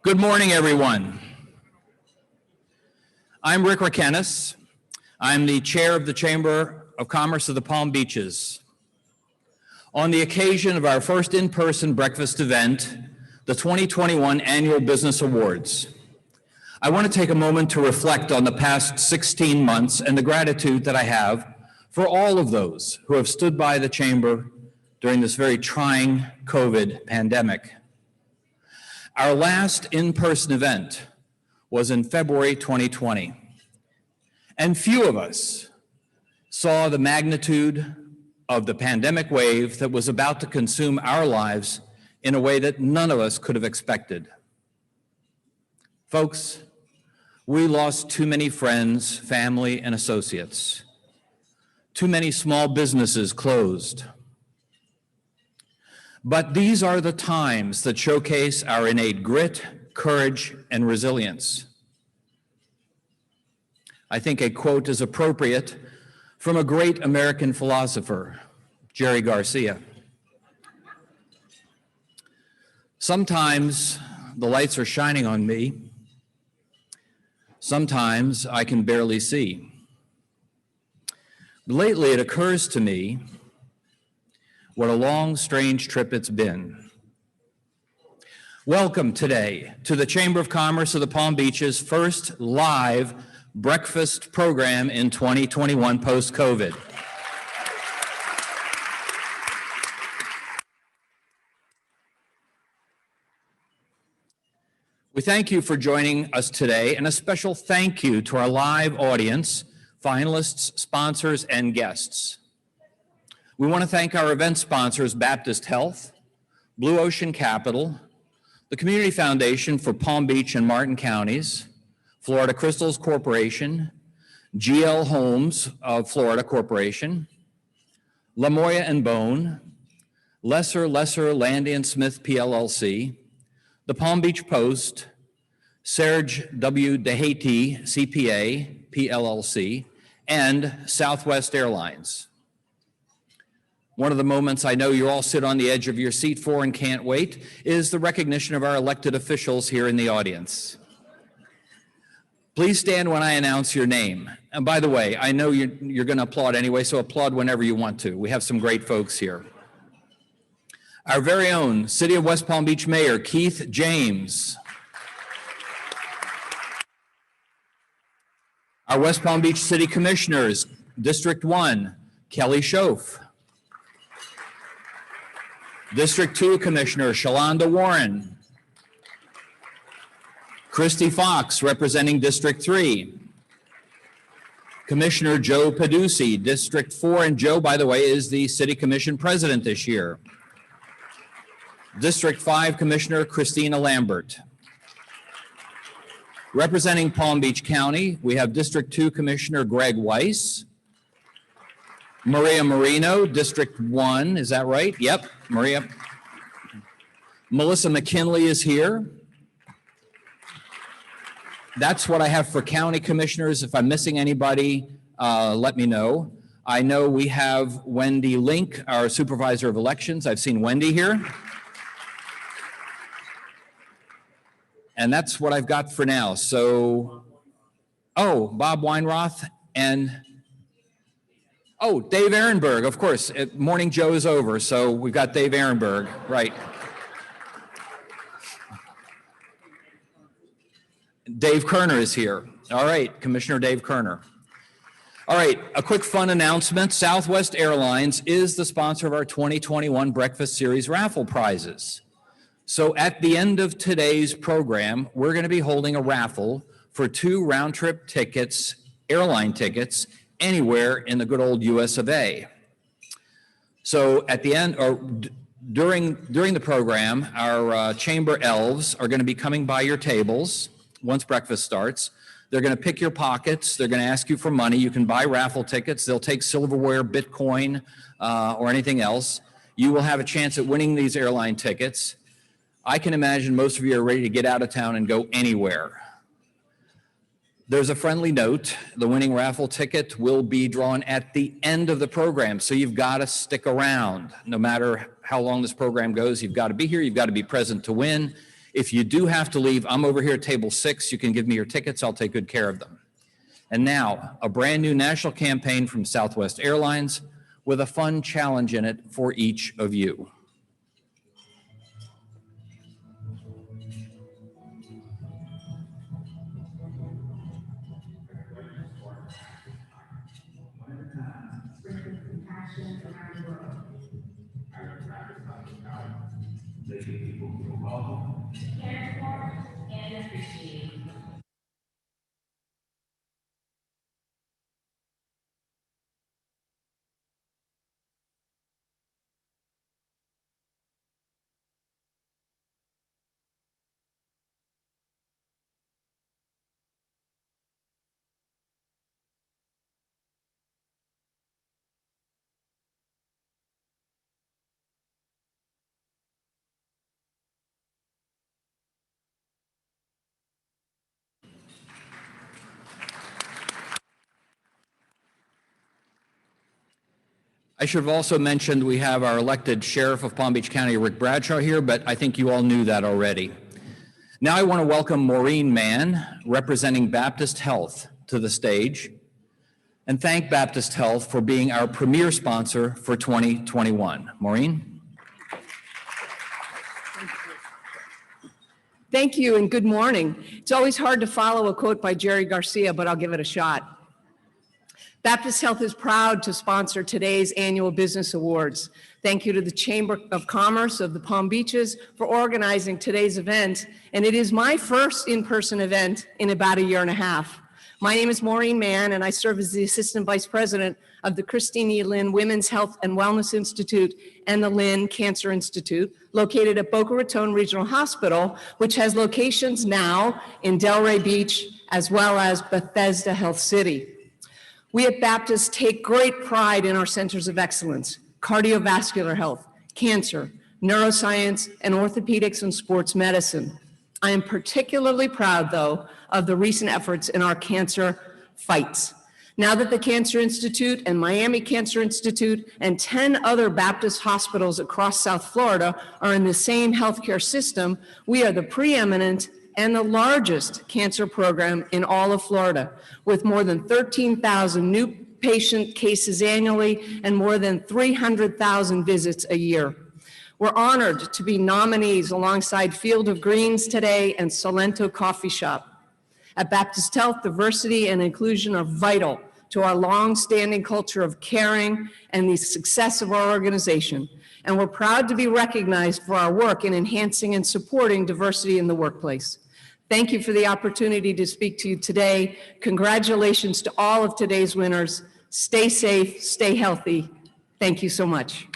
Good morning, everyone. I'm Rick Rakenis. I'm the chair of the Chamber of Commerce of the Palm Beaches. On the occasion of our first in-person breakfast event, the 2021 Annual Business Awards, I want to take a moment to reflect on the past 16 months and the gratitude that I have for all of those who have stood by the Chamber during this very trying COVID pandemic. Our last in-person event was in February 2020, and few of us saw the magnitude of the pandemic wave that was about to consume our lives in a way that none of us could have expected. Folks, we lost too many friends, family, and associates. Too many small businesses closed. But these are the times that showcase our innate grit, courage, and resilience. I think a quote is appropriate from a great American philosopher, Jerry Garcia. Sometimes the lights are shining on me. Sometimes I can barely see. Lately, it occurs to me what a long, strange trip it's been. Welcome today to the Chamber of Commerce of the Palm Beaches' first live breakfast program in 2021 post-COVID. We thank you for joining us today, and a special thank you to our live audience, finalists, sponsors, and guests. We want to thank our event sponsors, Baptist Health, Blue Ocean Capital, the Community Foundation for Palm Beach and Martin Counties, Florida Crystals Corporation, GL Homes of Florida Corporation, La Moya and Bone, Lesser Landy and Smith PLLC, the Palm Beach Post, 𝐍𝐸-𝐬𝐢𝐧𝐿TC CPA PLLC, and Southwest Airlines. One of the moments I know you all sit on the edge of your seat for and can't wait is the recognition of our elected officials here in the audience. Please stand when I announce your name. And by the way, I know you're going to applaud anyway, so applaud whenever you want to. We have some great folks here. Our very own City of West Palm Beach Mayor, Keith James. Our West Palm Beach City Commissioners, District 1, Kelly Schoaf. District 2 Commissioner, Shalonda Warren. Christy Fox, representing District 3. Commissioner Joe Paducci, District 4, and Joe, by the way, is the City Commission President this year. District 5 Commissioner Christina Lambert. Representing Palm Beach County, we have District 2 Commissioner Greg Weiss. Maria Marino, District 1, is that right? Yep, Maria. Melissa McKinley is here. That's what I have for county commissioners. If I'm missing anybody, let me know. I know we have Wendy Link, our supervisor of elections. I've seen Wendy here. And that's what I've got for now. So, Bob Weinroth and, Dave Ehrenberg, of course. Morning Joe is over, so we've got Dave Ehrenberg, right. Dave Kerner is here. All right, Commissioner Dave Kerner. All right, a quick fun announcement. Southwest Airlines is the sponsor of our 2021 Breakfast Series raffle prizes. So at the end of today's program, we're going to be holding a raffle for 2 round-trip tickets, airline tickets, anywhere in the good old US of A. So at the end, or during the program, our chamber elves are going to be coming by your tables once breakfast starts. They're going to pick your pockets. They're going to ask you for money. You can buy raffle tickets. They'll take silverware, Bitcoin, or anything else. You will have a chance at winning these airline tickets. I can imagine most of you are ready to get out of town and go anywhere. There's a friendly note. The winning raffle ticket will be drawn at the end of the program, so you've got to stick around. No matter how long this program goes, you've got to be here. You've got to be present to win. If you do have to leave, I'm over here at table 6. You can give me your tickets. I'll take good care of them. And now, a brand new national campaign from Southwest Airlines with a fun challenge in it for each of you. Making people feel welcome, cared for, and appreciated. I should have also mentioned we have our elected Sheriff of Palm Beach County, Rick Bradshaw, here, but I think you all knew that already. Now I want to welcome Maureen Mann, representing Baptist Health, to the stage, and thank Baptist Health for being our premier sponsor for 2021. Maureen? Thank you and good morning. It's always hard to follow a quote by Jerry Garcia, but I'll give it a shot. Baptist Health is proud to sponsor today's annual business awards. Thank you to the Chamber of Commerce of the Palm Beaches for organizing today's event, and it is my first in-person event in about a year and a half. My name is Maureen Mann, and I serve as the Assistant Vice President of the Christine E. Lynn Women's Health and Wellness Institute and the Lynn Cancer Institute, located at Boca Raton Regional Hospital, which has locations now in Delray Beach as well as Bethesda Health City. We at Baptist take great pride in our centers of excellence: cardiovascular health, cancer, neuroscience, and orthopedics and sports medicine. I am particularly proud, though, of the recent efforts in our cancer fights. Now that the Cancer Institute and Miami Cancer Institute and 10 other Baptist hospitals across South Florida are in the same healthcare system, we are the preeminent and the largest cancer program in all of Florida, with more than 13,000 new patient cases annually and more than 300,000 visits a year. We're honored to be nominees alongside Field of Greens today and Solento Coffee Shop. At Baptist Health, diversity and inclusion are vital to our long-standing culture of caring and the success of our organization. And we're proud to be recognized for our work in enhancing and supporting diversity in the workplace. Thank you for the opportunity to speak to you today. Congratulations to all of today's winners. Stay safe, stay healthy. Thank you so much.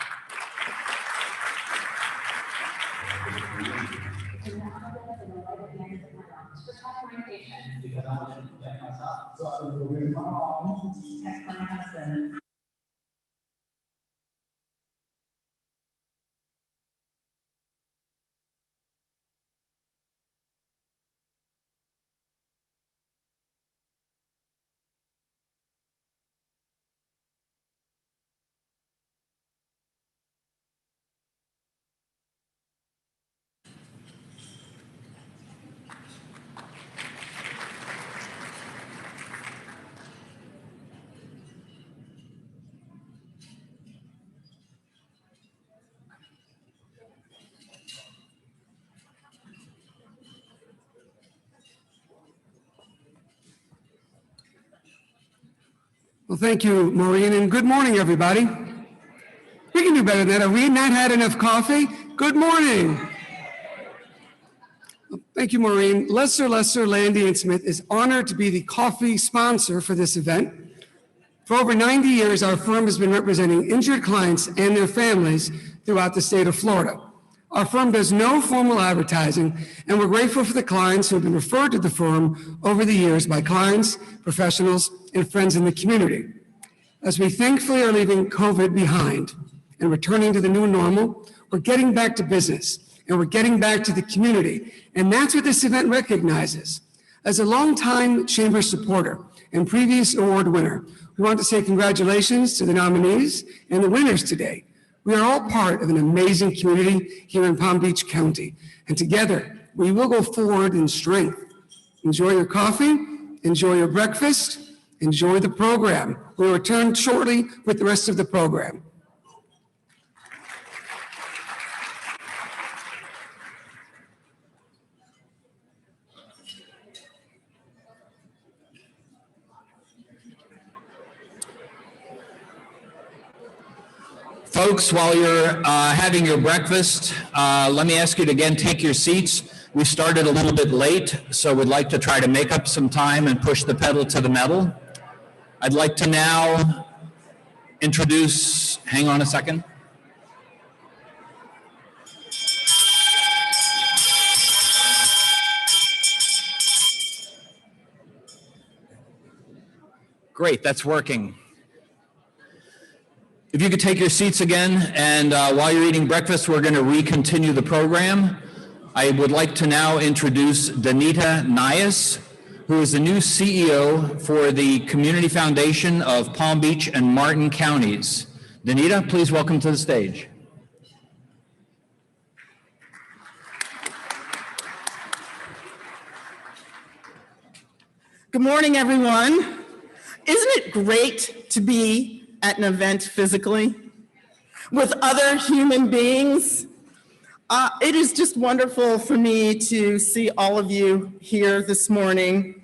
Well, thank you, Maureen, and good morning, everybody. We can do better than that. Have we not had enough coffee? Good morning. Well, thank you, Maureen. Lester, Landy, and Smith is honored to be the coffee sponsor for this event. For over 90 years, our firm has been representing injured clients and their families throughout the state of Florida. Our firm does no formal advertising, and we're grateful for the clients who have been referred to the firm over the years by clients, professionals, and friends in the community. As we thankfully are leaving COVID behind and returning to the new normal, we're getting back to business, and we're getting back to the community, and that's what this event recognizes. As a longtime Chamber supporter and previous award winner, we want to say congratulations to the nominees and the winners today. We are all part of an amazing community here in Palm Beach County, and together we will go forward in strength. Enjoy your coffee, enjoy your breakfast, enjoy the program. We'll return shortly with the rest of the program. Folks, while you're having your breakfast, let me ask you to again take your seats. We started a little bit late, so we'd like to try to make up some time and push the pedal to the metal. I'd like to now introduce, hang on a second. Great, that's working. If you could take your seats again, and while you're eating breakfast, we're going to recontinue the program. I would like to now introduce 𝐁𝐮𝐬𝐢𝐳, who is the new CEO for the Community Foundation of Palm Beach and Martin counties. 𝐁𝐮, please welcome to the stage. Good morning, everyone. Isn't it great to be at an event physically with other human beings? It is just wonderful for me to see all of you here this morning.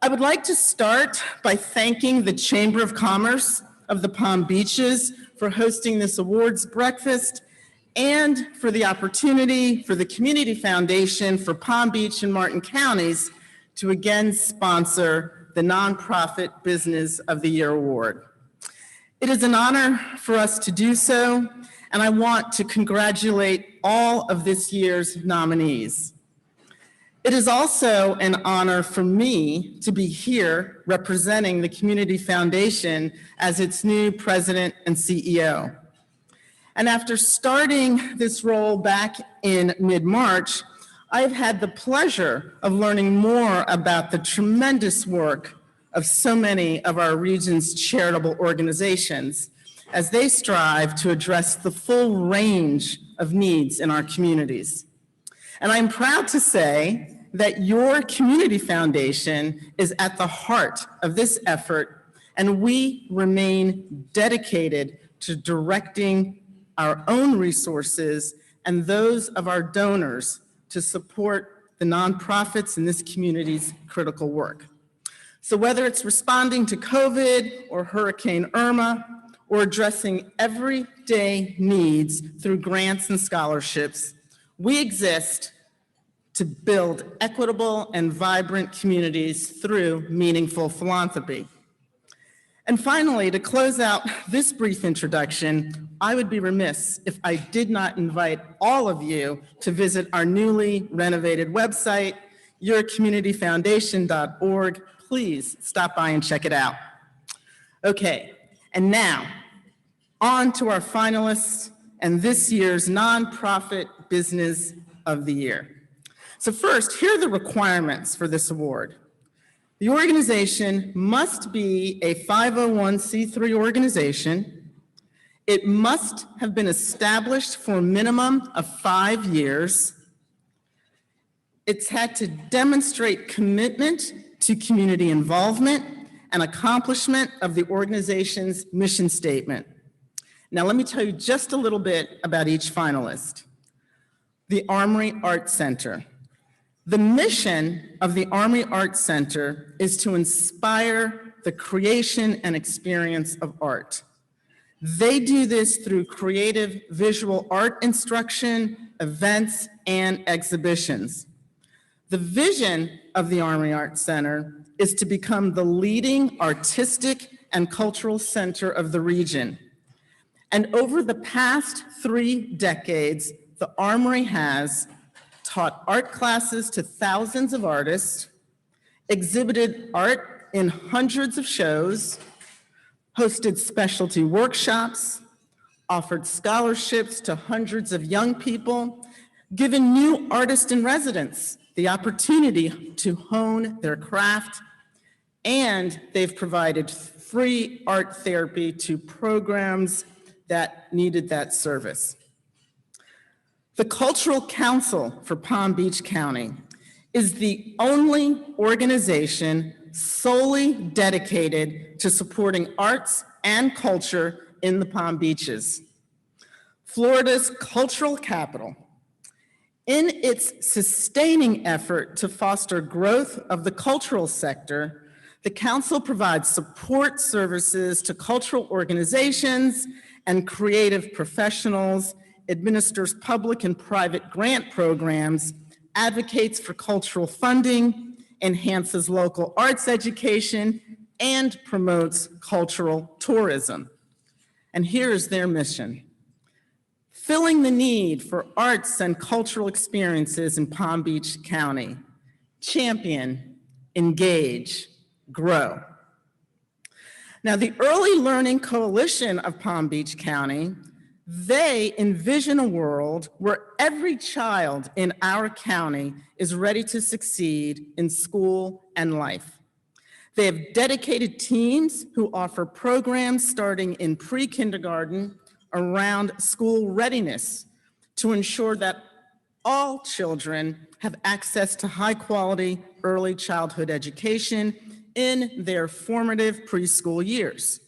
I would like to start by thanking the Chamber of Commerce of the Palm Beaches for hosting this awards breakfast and for the opportunity for the Community Foundation for Palm Beach and Martin counties to again sponsor the Nonprofit Business of the Year Award. It is an honor for us to do so, and I want to congratulate all of this year's nominees. It is also an honor for me to be here representing the Community Foundation as its new president and CEO. And after starting this role back in mid-March, I've had the pleasure of learning more about the tremendous work of so many of our region's charitable organizations as they strive to address the full range of needs in our communities. And I'm proud to say that your community foundation is at the heart of this effort, and we remain dedicated to directing our own resources and those of our donors to support the nonprofits in this community's critical work. So whether it's responding to COVID or Hurricane Irma, or addressing everyday needs through grants and scholarships, we exist to build equitable and vibrant communities through meaningful philanthropy. And finally, to close out this brief introduction, I would be remiss if I did not invite all of you to visit our newly renovated website, yourcommunityfoundation.org. Please stop by and check it out. Okay, and now, on to our finalists and this year's Nonprofit Business of the Year. So first, here are the requirements for this award. The organization must be a 501c3 organization. It must have been established for a minimum of 5 years. It's had to demonstrate commitment to community involvement and accomplishment of the organization's mission statement. Now, let me tell you just a little bit about each finalist. The Armory Art Center. The mission of the Armory Art Center is to inspire the creation and experience of art. They do this through creative visual art instruction, events, and exhibitions. The vision of the Armory Art Center is to become the leading artistic and cultural center of the region. And over the past 3 decades, the Armory has taught art classes to thousands of artists, exhibited art in hundreds of shows, hosted specialty workshops, offered scholarships to hundreds of young people, given new artists in residence the opportunity to hone their craft, and they've provided free art therapy to programs that needed that service. The Cultural Council for Palm Beach County is the only organization solely dedicated to supporting arts and culture in the Palm Beaches, Florida's cultural capital. In its sustaining effort to foster growth of the cultural sector, the Council provides support services to cultural organizations and creative professionals, administers public and private grant programs, advocates for cultural funding, enhances local arts education, and promotes cultural tourism. And here is their mission: filling the need for arts and cultural experiences in Palm Beach County. Champion, engage, grow. Now, the Early Learning Coalition of Palm Beach County, they envision a world where every child in our county is ready to succeed in school and life. They have dedicated teams who offer programs starting in pre-kindergarten around school readiness to ensure that all children have access to high-quality early childhood education in their formative preschool years.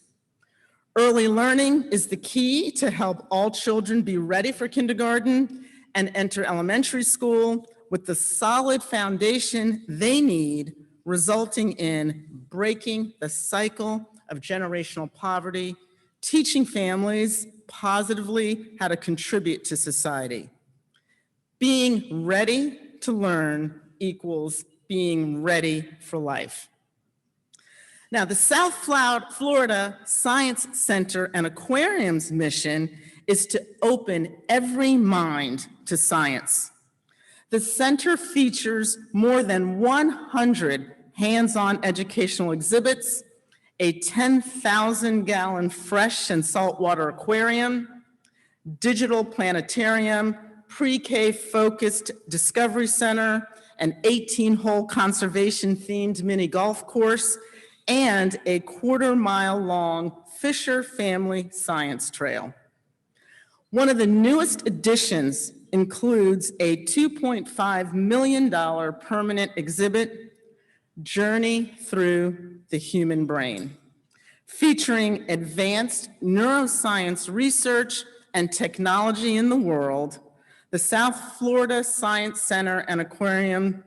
Early learning is the key to help all children be ready for kindergarten and enter elementary school with the solid foundation they need, resulting in breaking the cycle of generational poverty, teaching families positively how to contribute to society. Being ready to learn equals being ready for life. Now, the South Florida Science Center and Aquarium's mission is to open every mind to science. The center features more than 100 hands-on educational exhibits, a 10,000-gallon fresh and saltwater aquarium, digital planetarium, pre-K focused discovery center, an 18-hole conservation-themed mini golf course, and a quarter-mile-long Fisher Family Science Trail. One of the newest additions includes a $2.5 million permanent exhibit, Journey Through the Human Brain, featuring advanced neuroscience research and technology in the world. The South Florida Science Center and Aquarium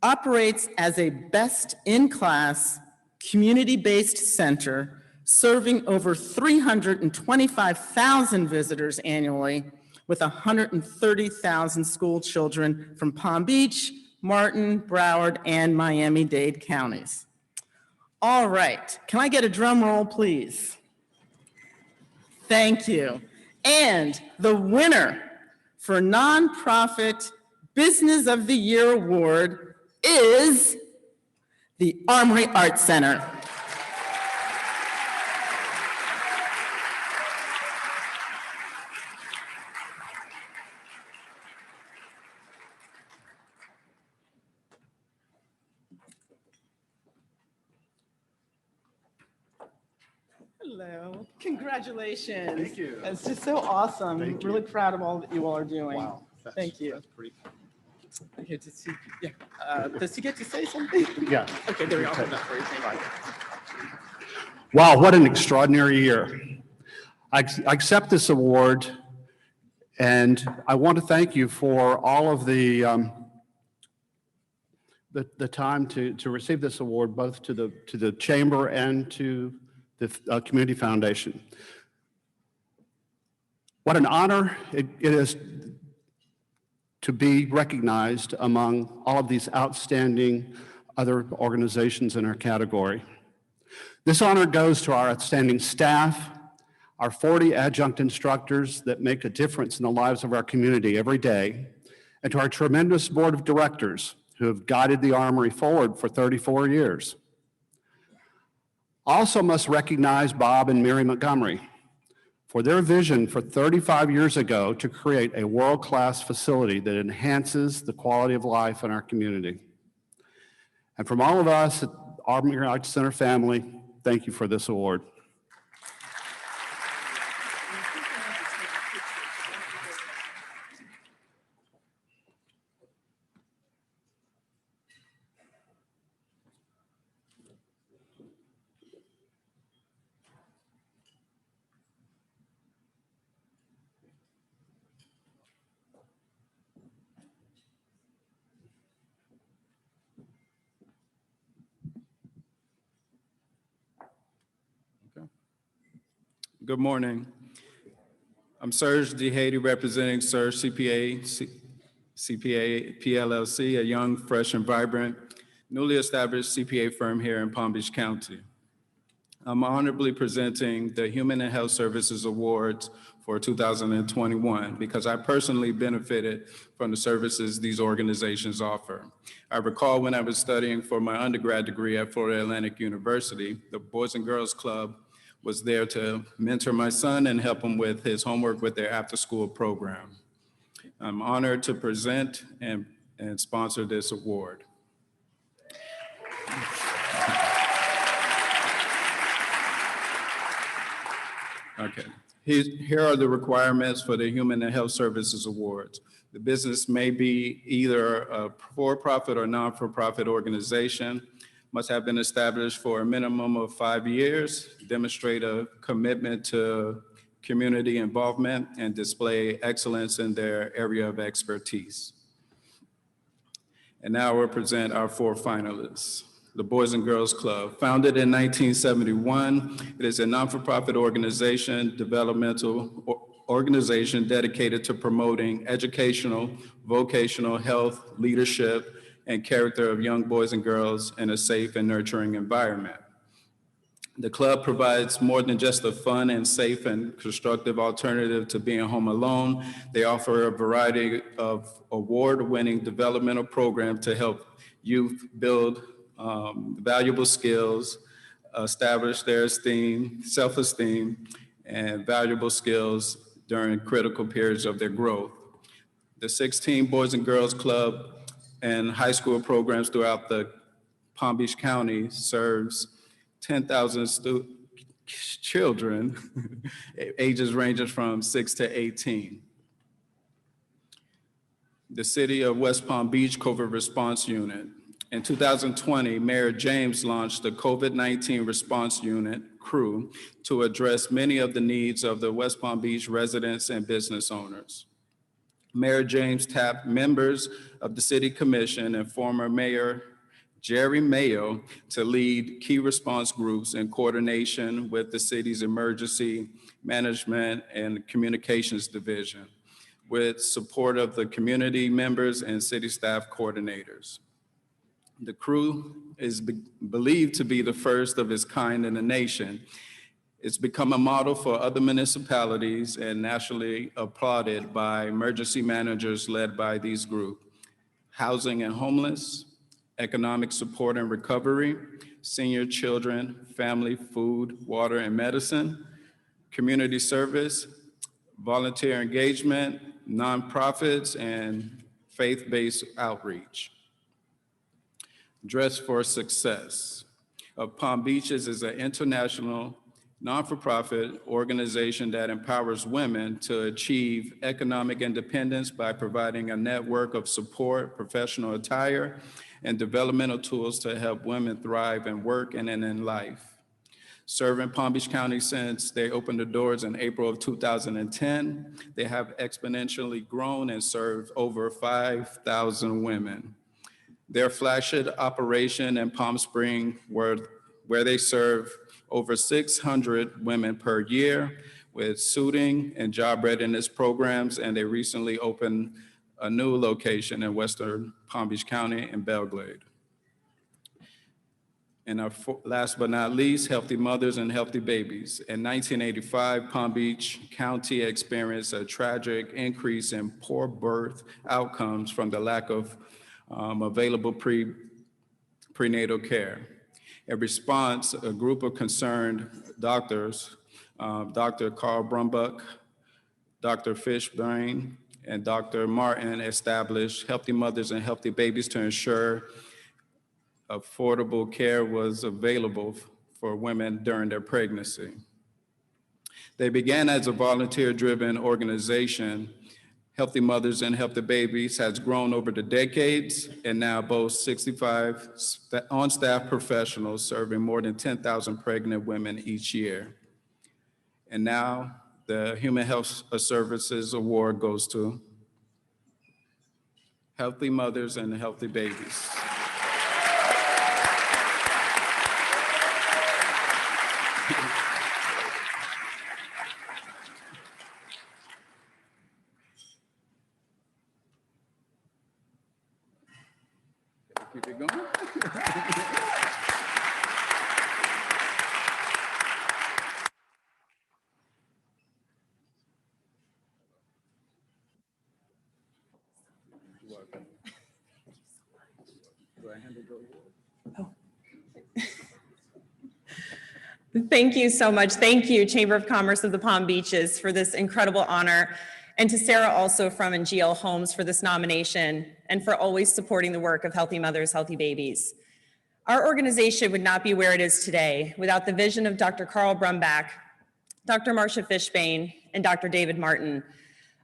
operates as a best-in-class, community-based center serving over 325,000 visitors annually with 130,000 school children from Palm Beach, Martin, Broward, and Miami-Dade counties. All right, can I get a drum roll, please? Thank you. And the winner for Nonprofit Business of the Year Award is the Armory Art Center. Hello, congratulations. Thank you. It's just so awesome. Thank you. Really proud of all that you all are doing. Wow. Thank you. That's pretty cool. Here to see, yeah. Does he get to say something? Yeah. Okay, there we go. I'll hold that for you. Thank you. Wow, what an extraordinary year. I accept this award, and I want to thank you for all of the time to receive this award, both to the Chamber and to the Community Foundation. What an honor it is to be recognized among all of these outstanding other organizations in our category. This honor goes to our outstanding staff, our 40 adjunct instructors that make a difference in the lives of our community every day, and to our tremendous board of directors who have guided the Armory forward for 34 years. Also must recognize Bob and Mary Montgomery for their vision for 35 years ago to create a world-class facility that enhances the quality of life in our community. And from all of us at Armory Art Center family, thank you for this award. Good morning. I'm 𝐁𝐮𝐬𝐬, representing 𝐁 CPA PLLC, a young, fresh, and vibrant, newly established CPA firm here in Palm Beach County. I'm honorably presenting the Human and Health Services Awards for 2021 because I personally benefited from the services these organizations offer. I recall when I was studying for my undergrad degree at Florida Atlantic University, the Boys and Girls Club was there to mentor my son and help him with his homework with their after-school program. I'm honored to present and sponsor this award. Okay, here are the requirements for the Human and Health Services Awards. The business may be either a for-profit or non-for-profit organization, must have been established for a minimum of 5 years, demonstrate a commitment to community involvement, and display excellence in their area of expertise. And now we'll present our 4 finalists. The Boys and Girls Club, founded in 1971, it is a non-for-profit organization, developmental organization dedicated to promoting educational, vocational, health, leadership, and character of young boys and girls in a safe and nurturing environment. The club provides more than just a fun and safe and constructive alternative to being home alone. They offer a variety of award-winning developmental programs to help youth build valuable skills, establish their esteem, self-esteem, and valuable skills during critical periods of their growth. The 16 Boys and Girls Club and high school programs throughout the Palm Beach County serves 10,000 children, ages ranging from 6 to 18. The City of West Palm Beach COVID Response Unit. In 2020, Mayor James launched the COVID-19 Response Unit, CREW, to address many of the needs of the West Palm Beach residents and business owners. Mayor James tapped members of the City Commission and former Mayor Jerry Mayo to lead key response groups in coordination with the city's Emergency Management and Communications Division, with support of the community members and city staff coordinators. The CREW is believed to be the first of its kind in the nation. It's become a model for other municipalities and nationally applauded by emergency managers led by these groups: housing and homeless, economic support and recovery, senior children, family, food, water, and medicine, community service, volunteer engagement, nonprofits, and faith-based outreach. Dress for Success of Palm Beaches is an international non-for-profit organization that empowers women to achieve economic independence by providing a network of support, professional attire, and developmental tools to help women thrive in work and in life. Serving Palm Beach County since they opened the doors in April of 2010, they have exponentially grown and served over 5,000 women. Their flagship operation in Palm Springs, where they serve over 600 women per year with suiting and job readiness programs, and they recently opened a new location in Western Palm Beach County in Belgrade. And our last but not least, Healthy Mothers and Healthy Babies. In 1985, Palm Beach County experienced a tragic increase in poor birth outcomes from the lack of available prenatal care. In response, a group of concerned doctors, Dr. Carl Brumbuck, Dr. Fishburne, and Dr. Martin established Healthy Mothers and Healthy Babies to ensure affordable care was available for women during their pregnancy. They began as a volunteer-driven organization. Healthy Mothers and Healthy Babies has grown over the decades and now boasts 65 on-staff professionals serving more than 10,000 pregnant women each year. And now the Human Health Services Award goes to Healthy Mothers and Healthy Babies. Keep it going. Thank you so much. Thank you, Chamber of Commerce of the Palm Beaches, for this incredible honor, and to Sarah also from 𝐁 Homes for this nomination, and for always supporting the work of Healthy Mothers, Healthy Babies. Our organization would not be where it is today without the vision of Dr. Carl Brumbach, Dr. Marcia Fishbane, and Dr. David Martin,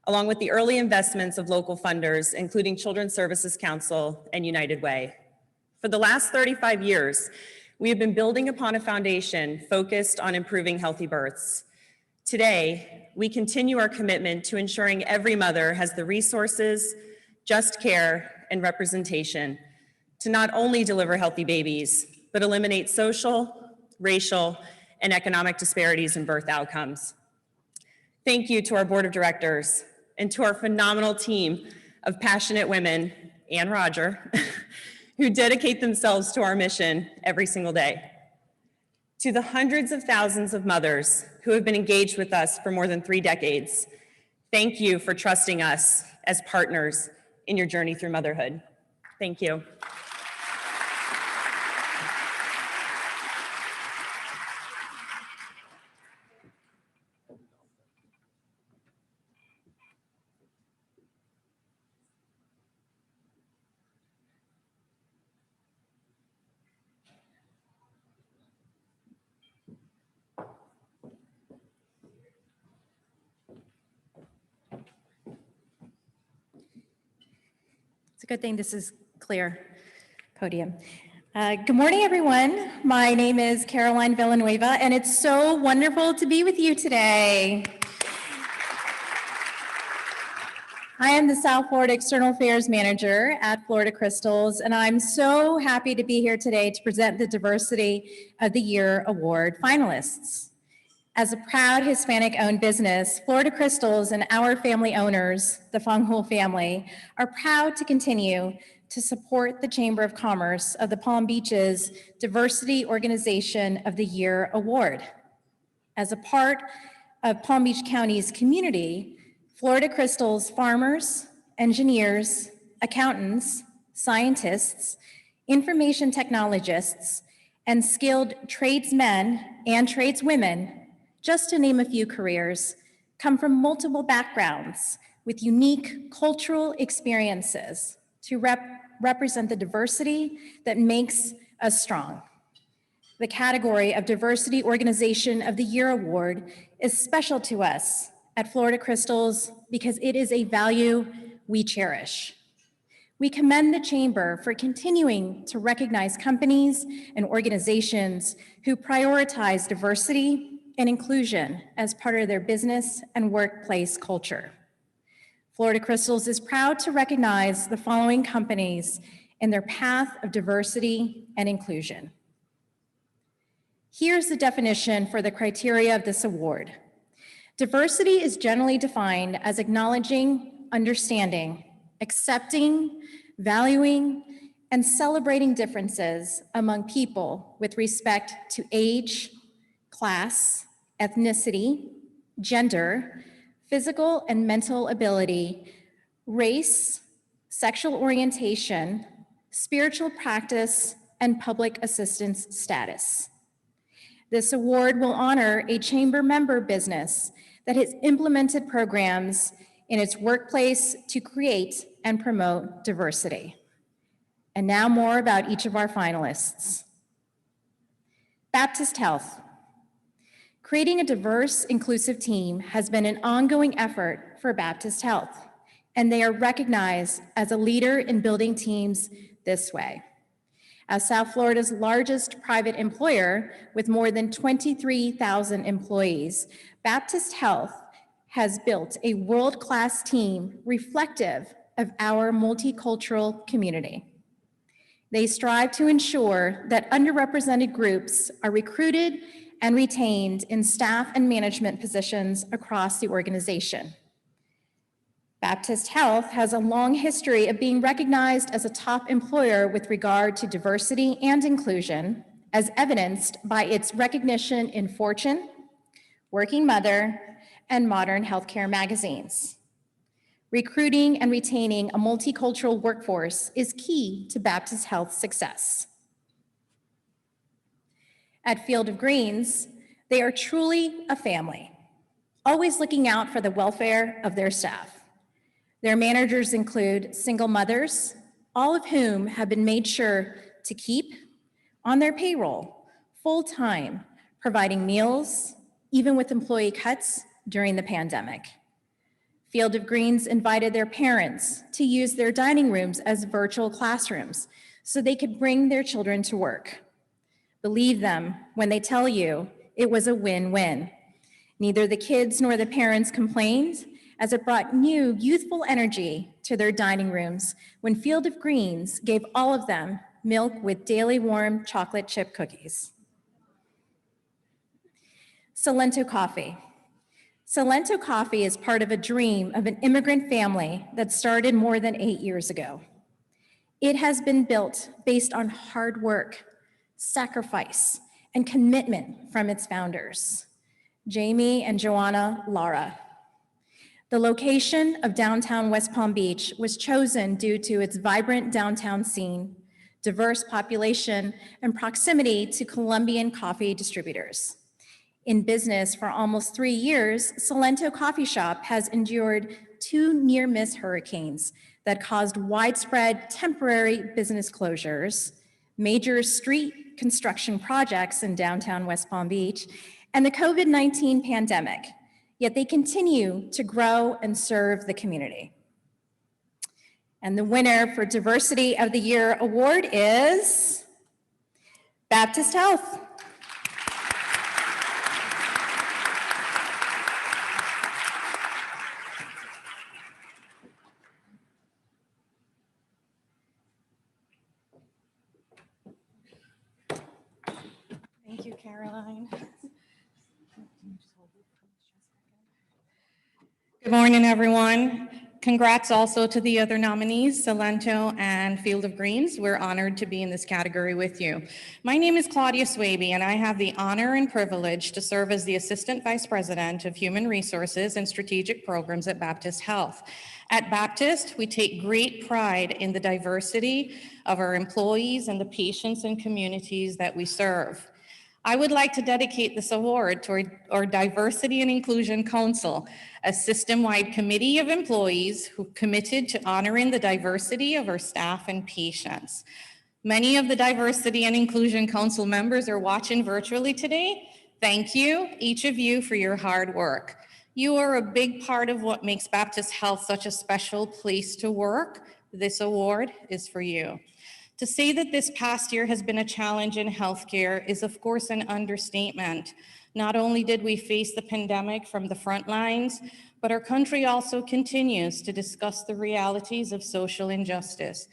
along with the early investments of local funders, including Children's Services Council and United Way. For the last 35 years, we have been building upon a foundation focused on improving healthy births. Today, we continue our commitment to ensuring every mother has the resources, just care, and representation to not only deliver healthy babies, but eliminate social, racial, and economic disparities in birth outcomes. Thank you to our board of directors and to our phenomenal team of passionate women, and Roger, who dedicate themselves to our mission every single day. To the hundreds of thousands of mothers who have been engaged with us for more than 3 decades, thank you for trusting us as partners in your journey through motherhood. Thank you. It's a good thing this is clear podium. Good morning, everyone. My name is Caroline Villanueva, and it's so wonderful to be with you today. I am the South Florida External Affairs Manager at Florida Crystals, and I'm so happy to be here today to present the Diversity of the Year Award finalists. As a proud Hispanic-owned business, Florida Crystals and our family owners, the Fung-Ho family, are proud to continue to support the Chamber of Commerce of the Palm Beaches Diversity Organization of the Year Award. As a part of Palm Beach County's community, Florida Crystals farmers, engineers, accountants, scientists, information technologists, and skilled tradesmen and tradeswomen, just to name a few careers, come from multiple backgrounds with unique cultural experiences to represent the diversity that makes us strong. The category of Diversity Organization of the Year Award is special to us at Florida Crystals because it is a value we cherish. We commend the Chamber for continuing to recognize companies and organizations who prioritize diversity and inclusion as part of their business and workplace culture. Florida Crystals is proud to recognize the following companies in their path of diversity and inclusion. Here's the definition for the criteria of this award. Diversity is generally defined as acknowledging, understanding, accepting, valuing, and celebrating differences among people with respect to age, class, ethnicity, gender, physical and mental ability, race, sexual orientation, spiritual practice, and public assistance status. This award will honor a chamber member business that has implemented programs in its workplace to create and promote diversity. And now more about each of our finalists. Baptist Health. Creating a diverse, inclusive team has been an ongoing effort for Baptist Health, and they are recognized as a leader in building teams this way. As South Florida's largest private employer with more than 23,000 employees, Baptist Health has built a world-class team reflective of our multicultural community. They strive to ensure that underrepresented groups are recruited and retained in staff and management positions across the organization. Baptist Health has a long history of being recognized as a top employer with regard to diversity and inclusion, as evidenced by its recognition in Fortune, Working Mother, and Modern Healthcare magazines. Recruiting and retaining a multicultural workforce is key to Baptist Health's success. At Field of Greens, they are truly a family, always looking out for the welfare of their staff. Their managers include single mothers, all of whom have been made sure to keep on their payroll full-time, providing meals, even with employee cuts during the pandemic. Field of Greens invited their parents to use their dining rooms as virtual classrooms so they could bring their children to work. Believe them when they tell you it was a win-win. Neither the kids nor the parents complained, as it brought new youthful energy to their dining rooms when Field of Greens gave all of them milk with daily warm chocolate chip cookies. Salento Coffee. Salento Coffee is part of a dream of an immigrant family that started more than 8 years ago. It has been built based on hard work, sacrifice, and commitment from its founders, Jamie and Joanna Lara. The location of downtown West Palm Beach was chosen due to its vibrant downtown scene, diverse population, and proximity to Colombian coffee distributors. In business for almost 3 years, Salento Coffee Shop has endured 2 near-miss hurricanes that caused widespread temporary business closures, major street construction projects in downtown West Palm Beach, and the COVID-19 pandemic. Yet they continue to grow and serve the community. And the winner for Diversity of the Year award is Baptist Health. Thank you, Caroline. Good morning, everyone. Congrats also to the other nominees, Salento and Field of Greens. We're honored to be in this category with you. My name is Claudia Swaby, and I have the honor and privilege to serve as the Assistant Vice President of Human Resources and Strategic Programs at Baptist Health. At Baptist, we take great pride in the diversity of our employees and the patients and communities that we serve. I would like to dedicate this award to our Diversity and Inclusion Council, a system-wide committee of employees who committed to honoring the diversity of our staff and patients. Many of the Diversity and Inclusion Council members are watching virtually today. Thank you, each of you, for your hard work. You are a big part of what makes Baptist Health such a special place to work. This award is for you. To say that this past year has been a challenge in healthcare is, of course, an understatement. Not only did we face the pandemic from the front lines, but our country also continues to discuss the realities of social injustice.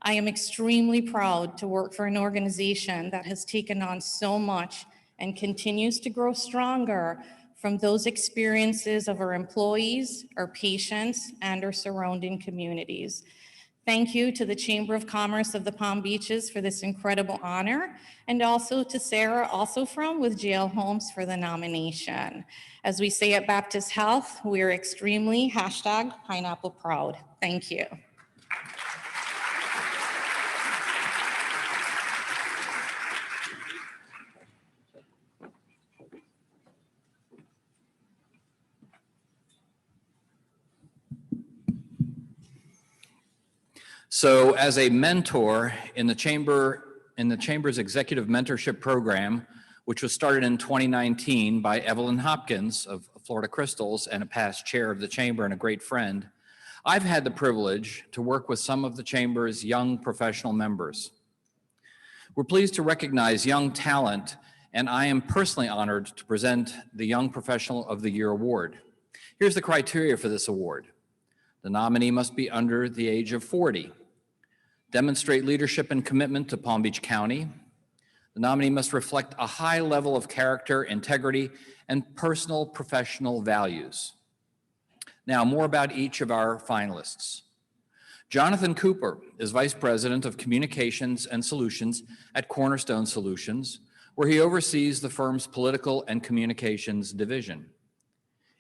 I am extremely proud to work for an organization that has taken on so much and continues to grow stronger from those experiences of our employees, our patients, and our surrounding communities. Thank you to the Chamber of Commerce of the Palm Beaches for this incredible honor, and also to Sarah, also from with 𝐁𝐮𝐬𝐢𝐭 Homes, for the nomination. As we say at Baptist Health, we are extremely #pineapple proud. Thank you. So as a mentor in the Chamber's Executive Mentorship Program, which was started in 2019 by Evelyn Hopkins of Florida Crystals and a past chair of the Chamber and a great friend, I've had the privilege to work with some of the Chamber's young professional members. We're pleased to recognize young talent, and I am personally honored to present the Young Professional of the Year Award. Here's the criteria for this award. The nominee must be under the age of 40. Demonstrate leadership and commitment to Palm Beach County. The nominee must reflect a high level of character, integrity, and personal professional values. Now, more about each of our finalists. Jonathan Cooper is Vice President of Communications and Solutions at Cornerstone Solutions, where he oversees the firm's political and communications division.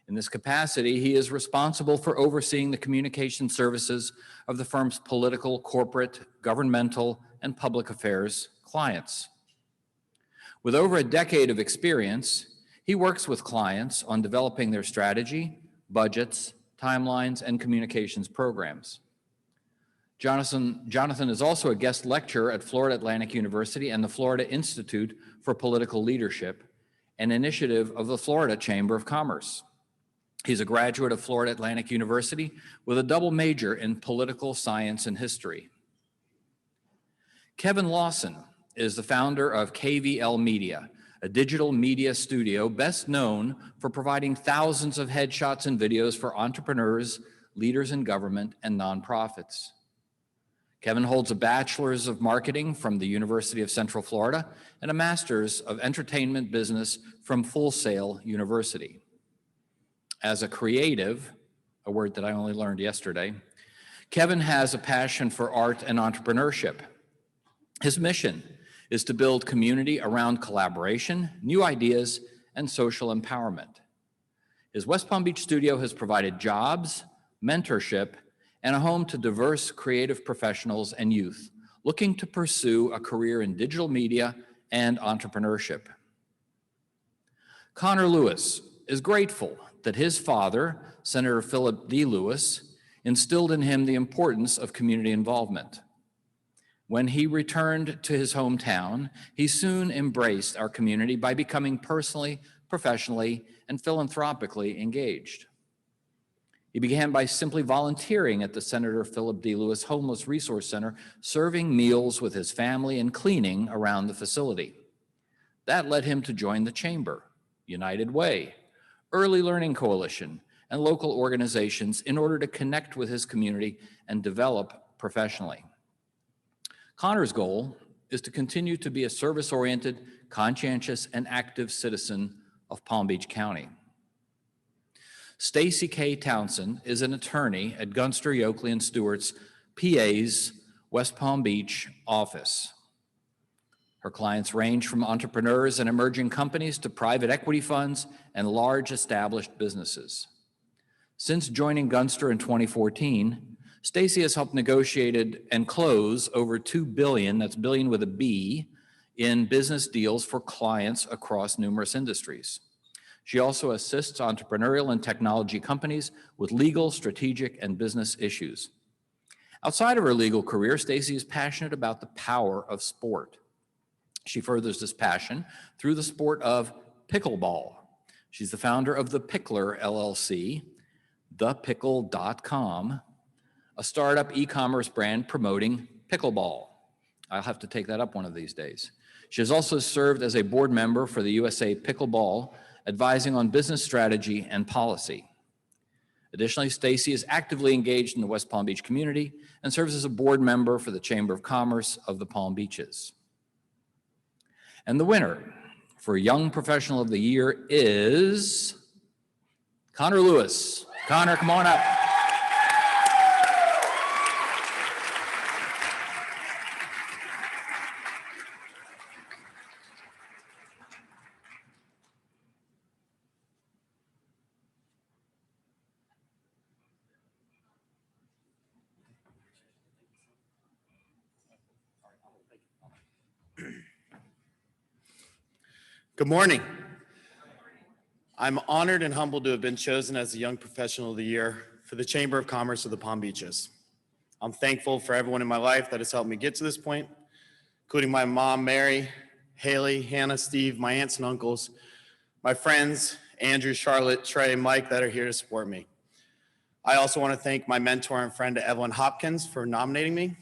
In this capacity, he is responsible for overseeing the communication services of the firm's political, corporate, governmental, and public affairs clients. With over a decade of experience, he works with clients on developing their strategy, budgets, timelines, and communications programs. Jonathan is also a guest lecturer at Florida Atlantic University and the Florida Institute for Political Leadership, an initiative of the Florida Chamber of Commerce. He's a graduate of Florida Atlantic University with a double major in political science and history. Kevin Lawson is the founder of KVL Media, a digital media studio best known for providing thousands of headshots and videos for entrepreneurs, leaders in government, and nonprofits. Kevin holds a bachelor's of marketing from the University of Central Florida and a master's of entertainment business from Full Sail University. As a creative, a word that I only learned yesterday, Kevin has a passion for art and entrepreneurship. His mission is to build community around collaboration, new ideas, and social empowerment. His West Palm Beach studio has provided jobs, mentorship, and a home to diverse creative professionals and youth looking to pursue a career in digital media and entrepreneurship. Connor Lewis is grateful that his father, Senator Philip D. Lewis, instilled in him the importance of community involvement. When he returned to his hometown, he soon embraced our community by becoming personally, professionally, and philanthropically engaged. He began by simply volunteering at the Senator Philip D. Lewis Homeless Resource Center, serving meals with his family and cleaning around the facility. That led him to join the Chamber, United Way, Early Learning Coalition, and local organizations in order to connect with his community and develop professionally. Connor's goal is to continue to be a service-oriented, conscientious, and active citizen of Palm Beach County. Stacy K. Townsend is an attorney at Gunster, Yoakley & Stewart's PA's West Palm Beach office. Her clients range from entrepreneurs and emerging companies to private equity funds and large established businesses. Since joining Gunster in 2014, Stacy has helped negotiated and close over $2 billion, that's billion with a B, in business deals for clients across numerous industries. She also assists entrepreneurial and technology companies with legal, strategic, and business issues. Outside of her legal career, Stacy is passionate about the power of sport. She furthers this passion through the sport of pickleball. She's the founder of The Pickler, LLC, thepickle.com, a startup e-commerce brand promoting pickleball. I'll have to take that up one of these days. She has also served as a board member for the USA Pickleball, advising on business strategy and policy. Additionally, Stacy is actively engaged in the West Palm Beach community and serves as a board member for the Chamber of Commerce of the Palm Beaches. And the winner for Young Professional of the Year is Connor Lewis. Connor, come on up. Good morning. I'm honored and humbled to have been chosen as the Young Professional of the Year for the Chamber of Commerce of the Palm Beaches. I'm thankful for everyone in my life that has helped me get to this point, including my mom, Mary, Haley, Hannah, Steve, my aunts and uncles, my friends, Andrew, Charlotte, Trey, Mike, that are here to support me. I also want to thank my mentor and friend, Evelyn Hopkins, for nominating me.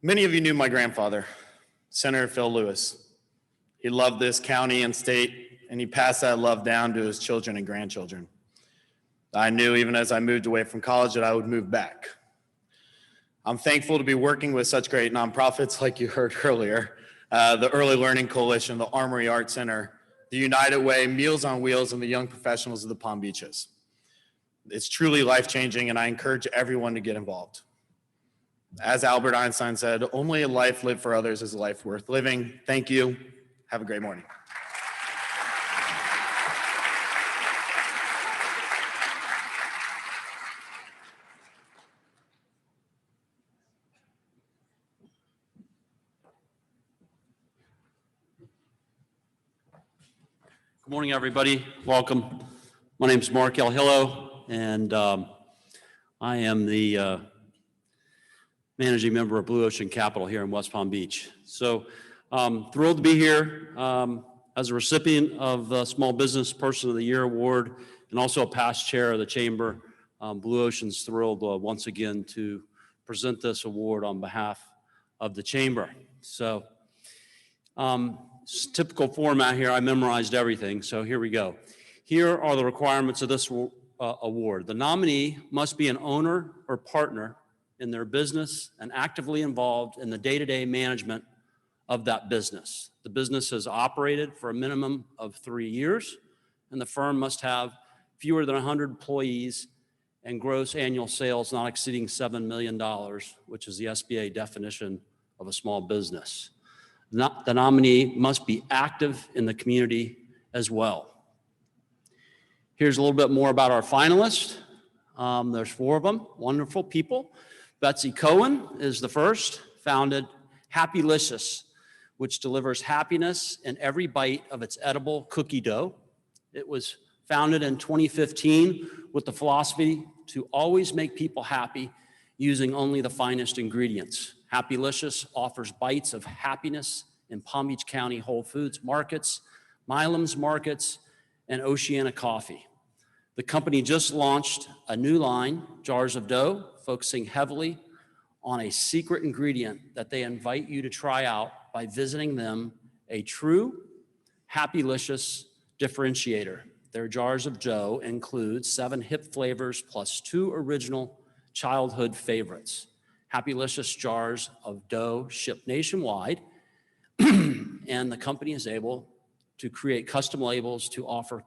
Many of you knew my grandfather, Senator Phil Lewis. He loved this county and state, and he passed that love down to his children and grandchildren. I knew even as I moved away from college that I would move back. I'm thankful to be working with such great nonprofits like you heard earlier, the Early Learning Coalition, the Armory Art Center, the United Way, Meals on Wheels, and the young professionals of the Palm Beaches. It's truly life-changing, and I encourage everyone to get involved. As Albert Einstein said, only a life lived for others is a life worth living. Thank you. Have a great morning. Good morning, everybody. Welcome. My name is Mark 𝐿𝐻𝐿𝐻, and I am the managing member of Blue Ocean Capital here in West Palm Beach. So thrilled to be here as a recipient of the Small Business Person of the Year Award and also a past chair of the Chamber. Blue Ocean's thrilled once again to present this award on behalf of the Chamber. So typical format here, I memorized everything, so here we go. Here are the requirements of this award. The nominee must be an owner or partner in their business and actively involved in the day-to-day management of that business. The business has operated for a minimum of 3 years, and the firm must have fewer than 100 employees and gross annual sales not exceeding $7 million, which is the SBA definition of a small business. The nominee must be active in the community as well. Here's a little bit more about our finalists. There's 4 of them, wonderful people. Betsy Cohen is the first, founded Happylicious, which delivers happiness in every bite of its edible cookie dough. It was founded in 2015 with the philosophy to always make people happy using only the finest ingredients. Happylicious offers bites of happiness in Palm Beach County Whole Foods markets, Milam's markets, and Oceana Coffee. The company just launched a new line, Jars of Dough, focusing heavily on a secret ingredient that they invite you to try out by visiting them, a true Happylicious differentiator. Their Jars of Dough include 7 hip flavors plus 2 original childhood favorites. Happylicious Jars of Dough ship nationwide, and the company is able to create custom labels to offer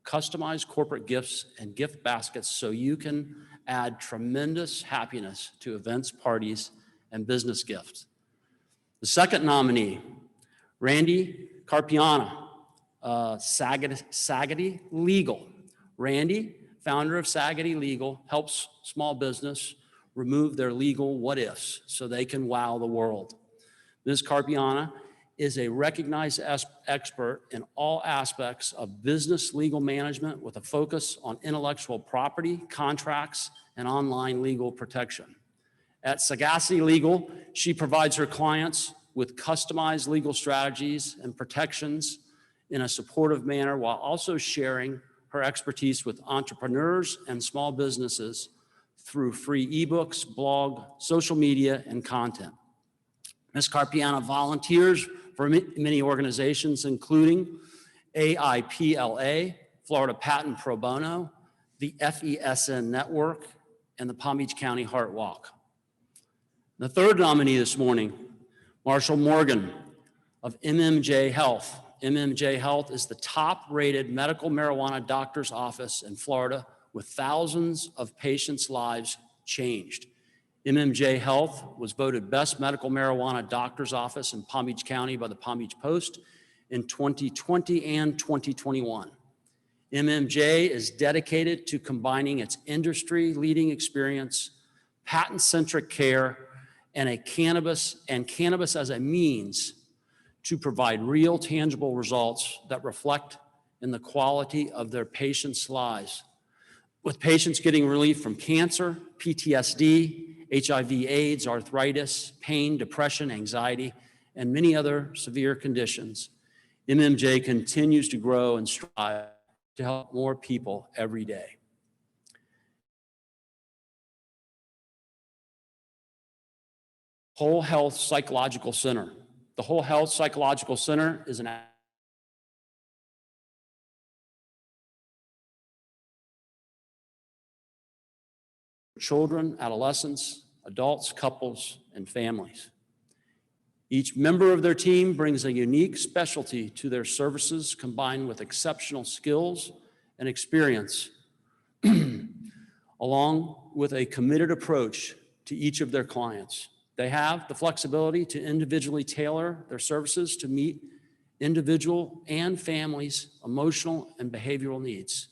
customized corporate gifts and gift baskets so you can add tremendous happiness to events, parties, and business gifts. The second nominee, Randy Carpiana, 𝐍𝐶𝐬𝐬 Legal. Randy, founder of 𝐍𝐶𝐬𝐬 Legal, helps small business remove their legal what-ifs so they can wow the world. Ms. Carpiana is a recognized expert in all aspects of business legal management with a focus on intellectual property, contracts, and online legal protection. At 𝐍𝐶𝐬𝐬 Legal, she provides her clients with customized legal strategies and protections in a supportive manner while also sharing her expertise with entrepreneurs and small businesses through free ebooks, blog, social media, and content. Ms. Carpiana volunteers for many organizations, including AIPLA, Florida Patent Pro Bono, the FESN Network, and the Palm Beach County Heart Walk. The third nominee this morning, Marshall Morgan of MMJ Health. MMJ Health is the top-rated medical marijuana doctor's office in Florida with thousands of patients' lives changed. MMJ Health was voted best medical marijuana doctor's office in Palm Beach County by the Palm Beach Post in 2020 and 2021. MMJ is dedicated to combining its industry-leading experience, patent-centric care, and cannabis as a means to provide real, tangible results that reflect in the quality of their patients' lives. With patients getting relief from cancer, PTSD, HIV/AIDS, arthritis, pain, depression, anxiety, and many other severe conditions, MMJ continues to grow and strive to help more people every day. Whole Health Psychological Center. The Whole Health Psychological Center is an children, adolescents, adults, couples, and families. Each member of their team brings a unique specialty to their services combined with exceptional skills and experience, along with a committed approach to each of their clients. They have the flexibility to individually tailor their services to meet individual and families' emotional and behavioral needs.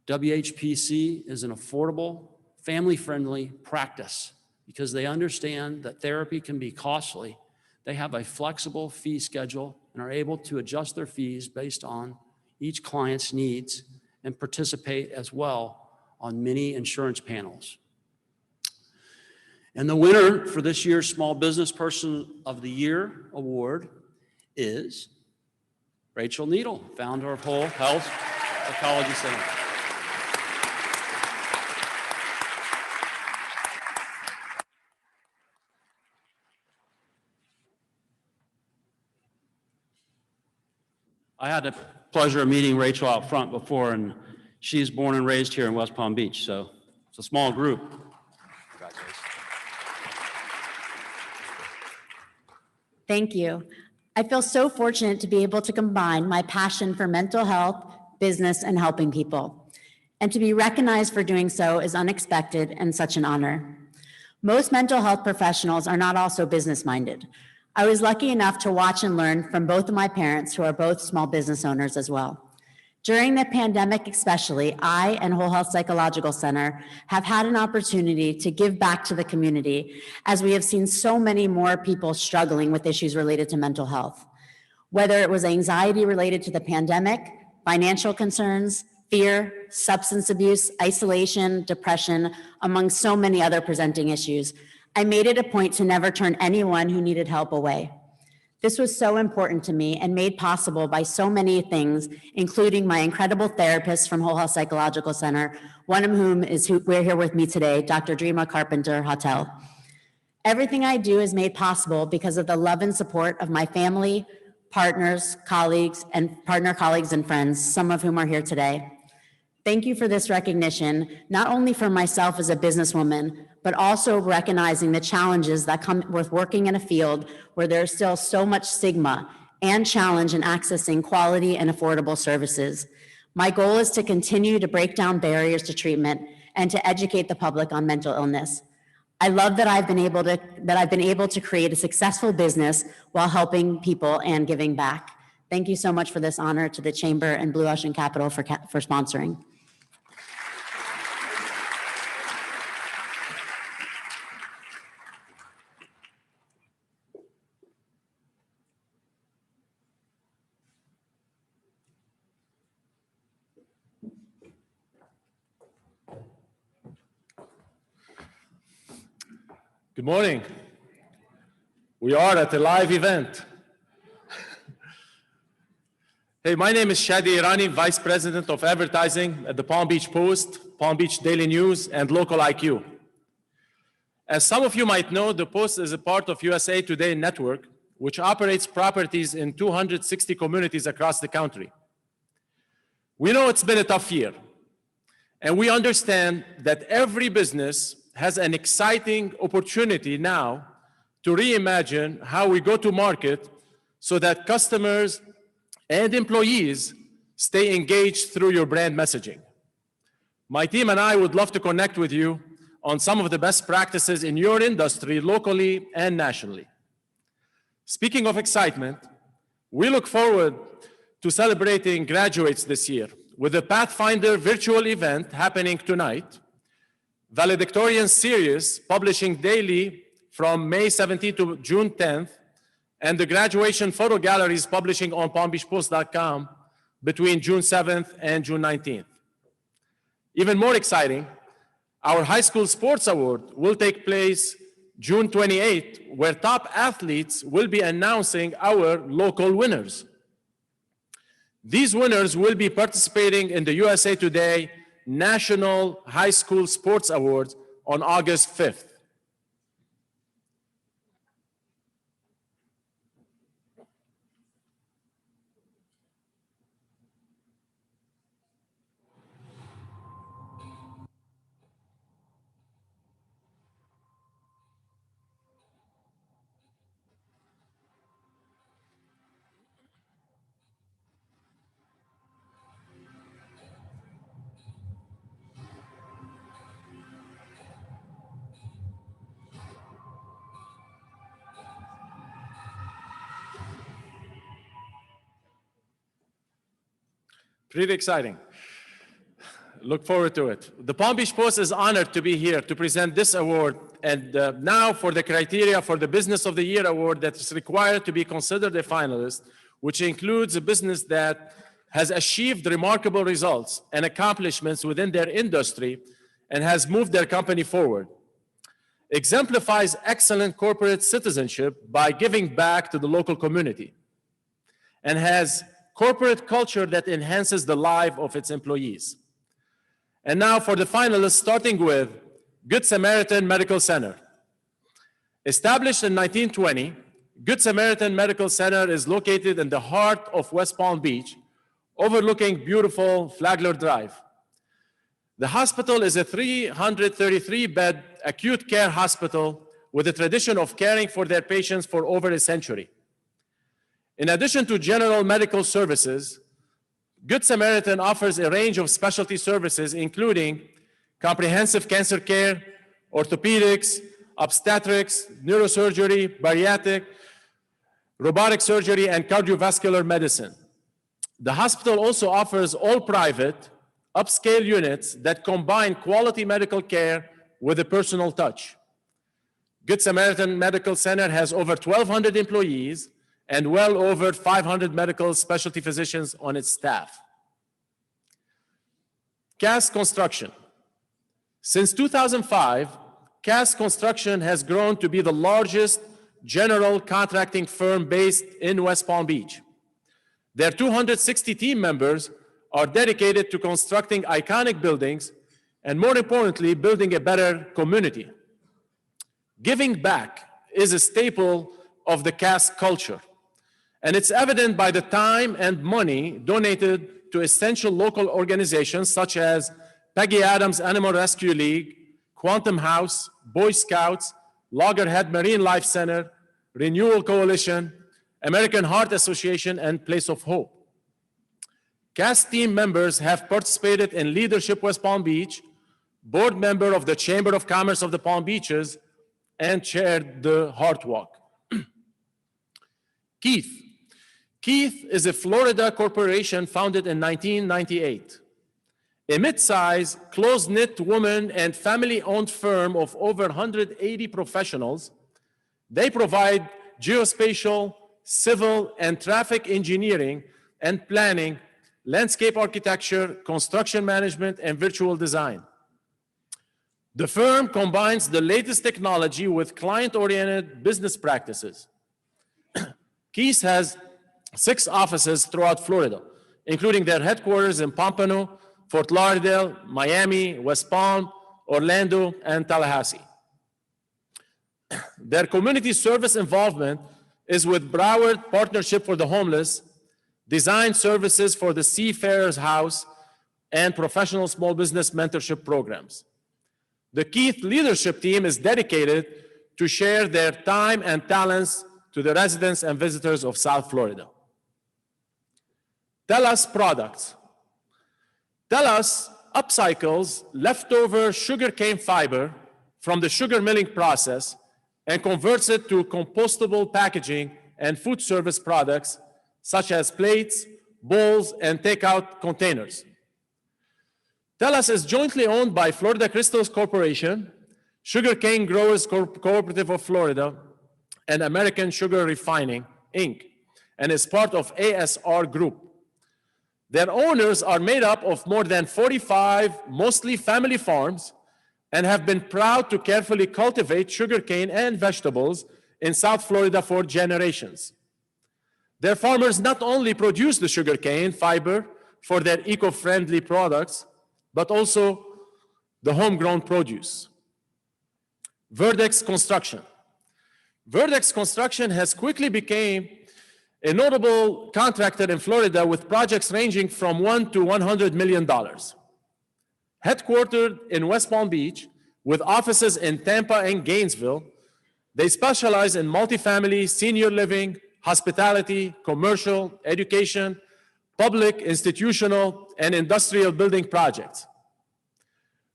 WHPC is an affordable, family-friendly practice because they understand that therapy can be costly. They have a flexible fee schedule and are able to adjust their fees based on each client's needs and participate as well on many insurance panels. And the winner for this year's Small Business Person of the Year award is Rachel Needle, founder of Whole Health Ecology Center. I had the pleasure of meeting Rachel out front before, and she's born and raised here in West Palm Beach, so it's a small group. Congratulations. Thank you. I feel so fortunate to be able to combine my passion for mental health, business, and helping people. And to be recognized for doing so is unexpected and such an honor. Most mental health professionals are not also business-minded. I was lucky enough to watch and learn from both of my parents, who are both small business owners as well. During the pandemic especially, I and Whole Health Psychological Center have had an opportunity to give back to the community, as we have seen so many more people struggling with issues related to mental health. Whether it was anxiety related to the pandemic, financial concerns, fear, substance abuse, isolation, depression, among so many other presenting issues, I made it a point to never turn anyone who needed help away. This was so important to me and made possible by so many things, including my incredible therapists from Whole Health Psychological Center, one of whom is who we're here with me today, Dr. 𝐁𝐮𝐬𝐢𝐻𝐻 Carpenter-Hotel. Everything I do is made possible because of the love and support of my family, partners, colleagues, and partner colleagues and friends, some of whom are here today. Thank you for this recognition, not only for myself as a businesswoman, but also recognizing the challenges that come with working in a field where there's still so much stigma and challenge in accessing quality and affordable services. My goal is to continue to break down barriers to treatment and to educate the public on mental illness. I love that I've been able to create a successful business while helping people and giving back. Thank you so much for this honor, to the Chamber and Blue Ocean Capital for sponsoring. Good morning. We are at a live event. Hey, my name is Shadi Irani, Vice President of Advertising at the Palm Beach Post, Palm Beach Daily News, and Local IQ. As some of you might know, the Post is a part of USA Today Network, which operates properties in 260 communities across the country. We know it's been a tough year, and we understand that every business has an exciting opportunity now to reimagine how we go to market so that customers and employees stay engaged through your brand messaging. My team and I would love to connect with you on some of the best practices in your industry, locally and nationally. Speaking of excitement, we look forward to celebrating graduates this year with the Pathfinder virtual event happening tonight, valedictorian series publishing daily from May 17th to June 10th, and the graduation photo galleries publishing on palmbeachpost.com between June 7th and June 19th. Even more exciting, our high school sports award will take place June 28th, where top athletes will be announcing our local winners. These winners will be participating in the USA Today National High School Sports Awards on August 5th. Pretty exciting. Look forward to it. The Palm Beach Post is honored to be here to present this award. And now for the criteria for the Business of the Year award that is required to be considered a finalist, which includes a business that has achieved remarkable results and accomplishments within their industry and has moved their company forward. Exemplifies excellent corporate citizenship by giving back to the local community, and has corporate culture that enhances the life of its employees. And now for the finalists, starting with Good Samaritan Medical Center. Established in 1920, Good Samaritan Medical Center is located in the heart of West Palm Beach, overlooking beautiful Flagler Drive. The hospital is a 333-bed acute care hospital with a tradition of caring for their patients for over a century. In addition to general medical services, Good Samaritan offers a range of specialty services, including comprehensive cancer care, orthopedics, obstetrics, neurosurgery, bariatric, robotic surgery, and cardiovascular medicine. The hospital also offers all private, upscale units that combine quality medical care with a personal touch. Good Samaritan Medical Center has over 1,200 employees and well over 500 medical specialty physicians on its staff. Cass Construction. Since 2005, Cass Construction has grown to be the largest general contracting firm based in West Palm Beach. Their 260 team members are dedicated to constructing iconic buildings and, more importantly, building a better community. Giving back is a staple of the Cass culture, and it's evident by the time and money donated to essential local organizations such as Peggy Adams Animal Rescue League, Quantum House, Boy Scouts, Loggerhead Marine Life Center, Renewal Coalition, American Heart Association, and Place of Hope. Cass team members have participated in Leadership West Palm Beach, board member of the Chamber of Commerce of the Palm Beaches, and chaired the Heart Walk. �KEITH. �KEITH is a Florida corporation founded in 1998. A mid-sized, close-knit woman and family-owned firm of over 180 professionals. They provide geospatial, civil, and traffic engineering and planning, landscape architecture, construction management, and virtual design. The firm combines the latest technology with client-oriented business practices. �KEITH has 6 offices throughout Florida, including their headquarters in Pompano, Fort Lauderdale, Miami, West Palm, Orlando, and Tallahassee. Their community service involvement is with Broward Partnership for the Homeless, design services for the Seafarers House, and professional small business mentorship programs. The �KEITH leadership team is dedicated to share their time and talents to the residents and visitors of South Florida. Tellus Products. Tellus upcycles leftover sugarcane fiber from the sugar milling process and converts it to compostable packaging and food service products such as plates, bowls, and takeout containers. Tellus is jointly owned by Florida Crystals Corporation, Sugarcane Growers Cooperative of Florida, and American Sugar Refining, Inc., and is part of ASR Group. Their owners are made up of more than 45 mostly family farms and have been proud to carefully cultivate sugarcane and vegetables in South Florida for generations. Their farmers not only produce the sugarcane fiber for their eco-friendly products, but also the homegrown produce. Verdex Construction. Verdex Construction has quickly become a notable contractor in Florida with projects ranging from $1 to $100 million. Headquartered in West Palm Beach with offices in Tampa and Gainesville, they specialize in multifamily, senior living, hospitality, commercial, education, public, institutional, and industrial building projects.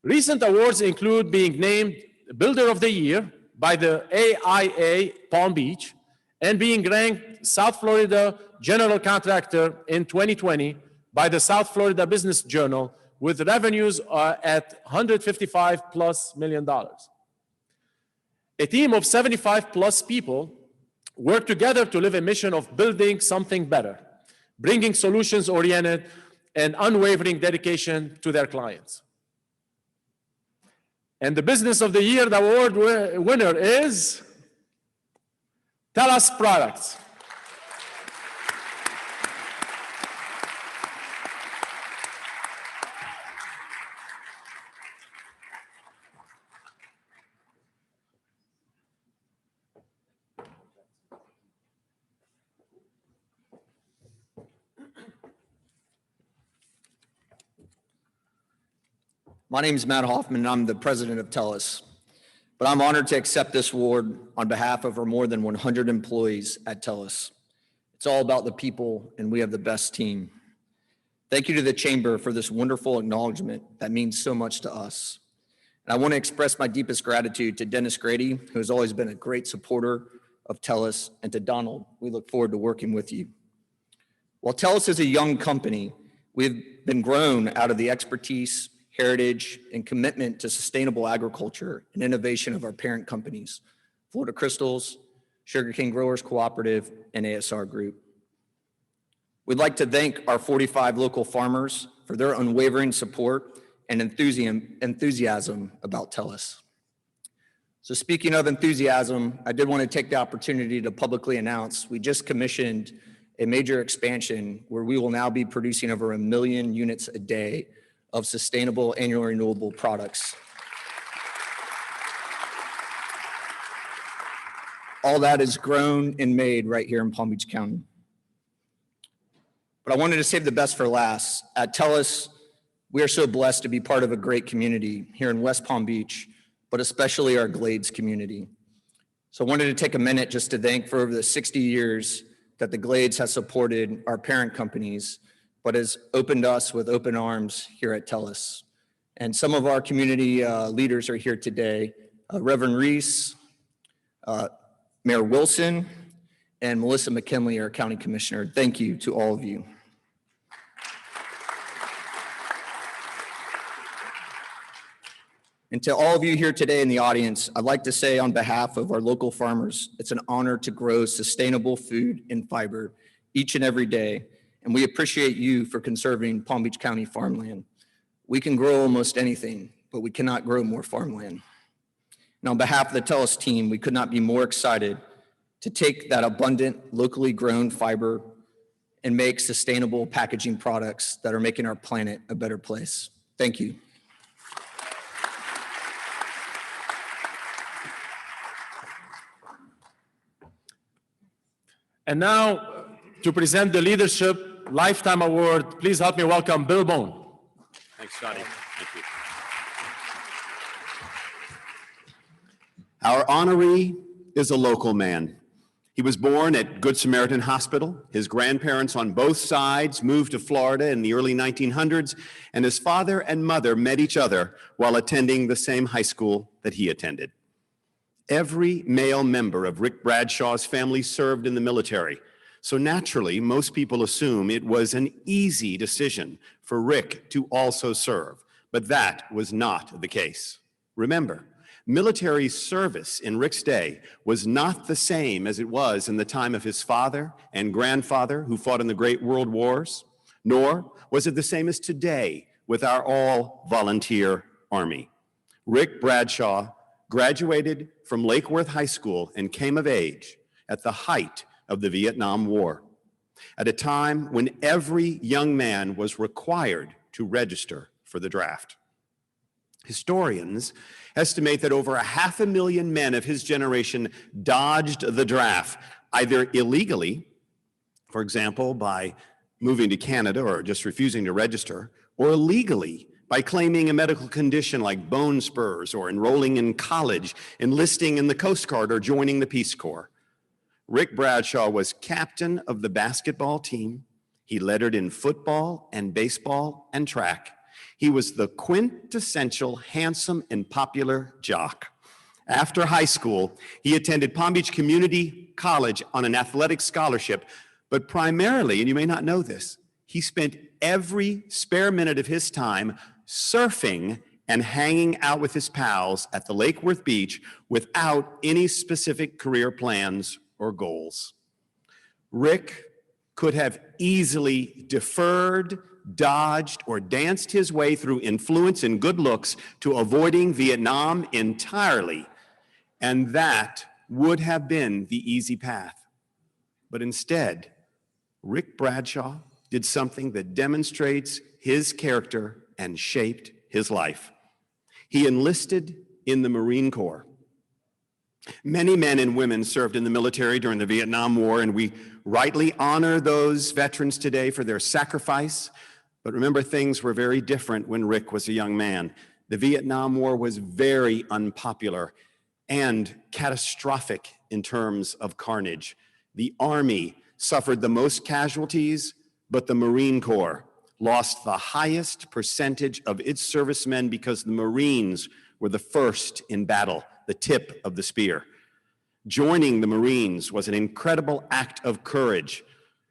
Recent awards include being named Builder of the Year by the AIA Palm Beach and being ranked South Florida General Contractor in 2020 by the South Florida Business Journal with revenues at $155+ million. A team of 75+ people work together to live a mission of building something better, bringing solutions-oriented and unwavering dedication to their clients. And the Business of the Year award winner is Tellus Products. My name is Matt Hoffman, and I'm the president of Tellus. But I'm honored to accept this award on behalf of our more than 100 employees at Tellus. It's all about the people, and we have the best team. Thank you to the Chamber for this wonderful acknowledgement that means so much to us. And I want to express my deepest gratitude to Dennis Grady, who has always been a great supporter of Tellus, and to Donald. We look forward to working with you. While Tellus is a young company, we've been grown out of the expertise, heritage, and commitment to sustainable agriculture and innovation of our parent companies, Florida Crystals, Sugarcane Growers Cooperative, and ASR Group. We'd like to thank our 45 local farmers for their unwavering support and enthusiasm about Tellus. So speaking of enthusiasm, I did want to take the opportunity to publicly announce we just commissioned a major expansion where we will now be producing over 1 million units a day of sustainable annual renewable products. All that is grown and made right here in Palm Beach County. But I wanted to save the best for last. At Tellus, we are so blessed to be part of a great community here in West Palm Beach, but especially our Glades community. So I wanted to take a minute just to thank for over the 60 years that the Glades has supported our parent companies, but has opened us with open arms here at Tellus. And some of our community leaders are here today, Reverend Reese, Mayor Wilson, and Melissa McKinley, our county commissioner. Thank you to all of you. And to all of you here today in the audience, I'd like to say on behalf of our local farmers, it's an honor to grow sustainable food and fiber each and every day. And we appreciate you for conserving Palm Beach County farmland. We can grow almost anything, but we cannot grow more farmland. And on behalf of the Tellus team, we could not be more excited to take that abundant, locally grown fiber and make sustainable packaging products that are making our planet a better place. Thank you. And now, to present the Leadership Lifetime Award, please help me welcome Bill Bone. Thanks, Scotty. Thank you. Our honoree is a local man. He was born at Good Samaritan Hospital. His grandparents on both sides moved to Florida in the early 1900s, and his father and mother met each other while attending the same high school that he attended. Every male member of Rick Bradshaw's family served in the military. So naturally, most people assume it was an easy decision for Rick to also serve, but that was not the case. Remember, military service in Rick's day was not the same as it was in the time of his father and grandfather who fought in the Great World Wars, nor was it the same as today with our all-volunteer Army. Rick Bradshaw graduated from Lake Worth High School and came of age at the height of the Vietnam War, at a time when every young man was required to register for the draft. Historians estimate that over 500,000 men of his generation dodged the draft, either illegally, for example, by moving to Canada or just refusing to register, or legally by claiming a medical condition like bone spurs or enrolling in college, enlisting in the Coast Guard, or joining the Peace Corps. Rick Bradshaw was captain of the basketball team. He lettered in football and baseball and track. He was the quintessential handsome and popular jock. After high school, he attended Palm Beach Community College on an athletic scholarship, but primarily, and you may not know this, he spent every spare minute of his time surfing and hanging out with his pals at the Lake Worth Beach without any specific career plans or goals. Rick could have easily deferred, dodged, or danced his way through influence and good looks to avoiding Vietnam entirely, and that would have been the easy path. But instead, Rick Bradshaw did something that demonstrates his character and shaped his life. He enlisted in the Marine Corps. Many men and women served in the military during the Vietnam War, and we rightly honor those veterans today for their sacrifice. But remember, things were very different when Rick was a young man. The Vietnam War was very unpopular and catastrophic in terms of carnage. The Army suffered the most casualties, but the Marine Corps lost the highest percentage of its servicemen because the Marines were the first in battle, the tip of the spear. Joining the Marines was an incredible act of courage.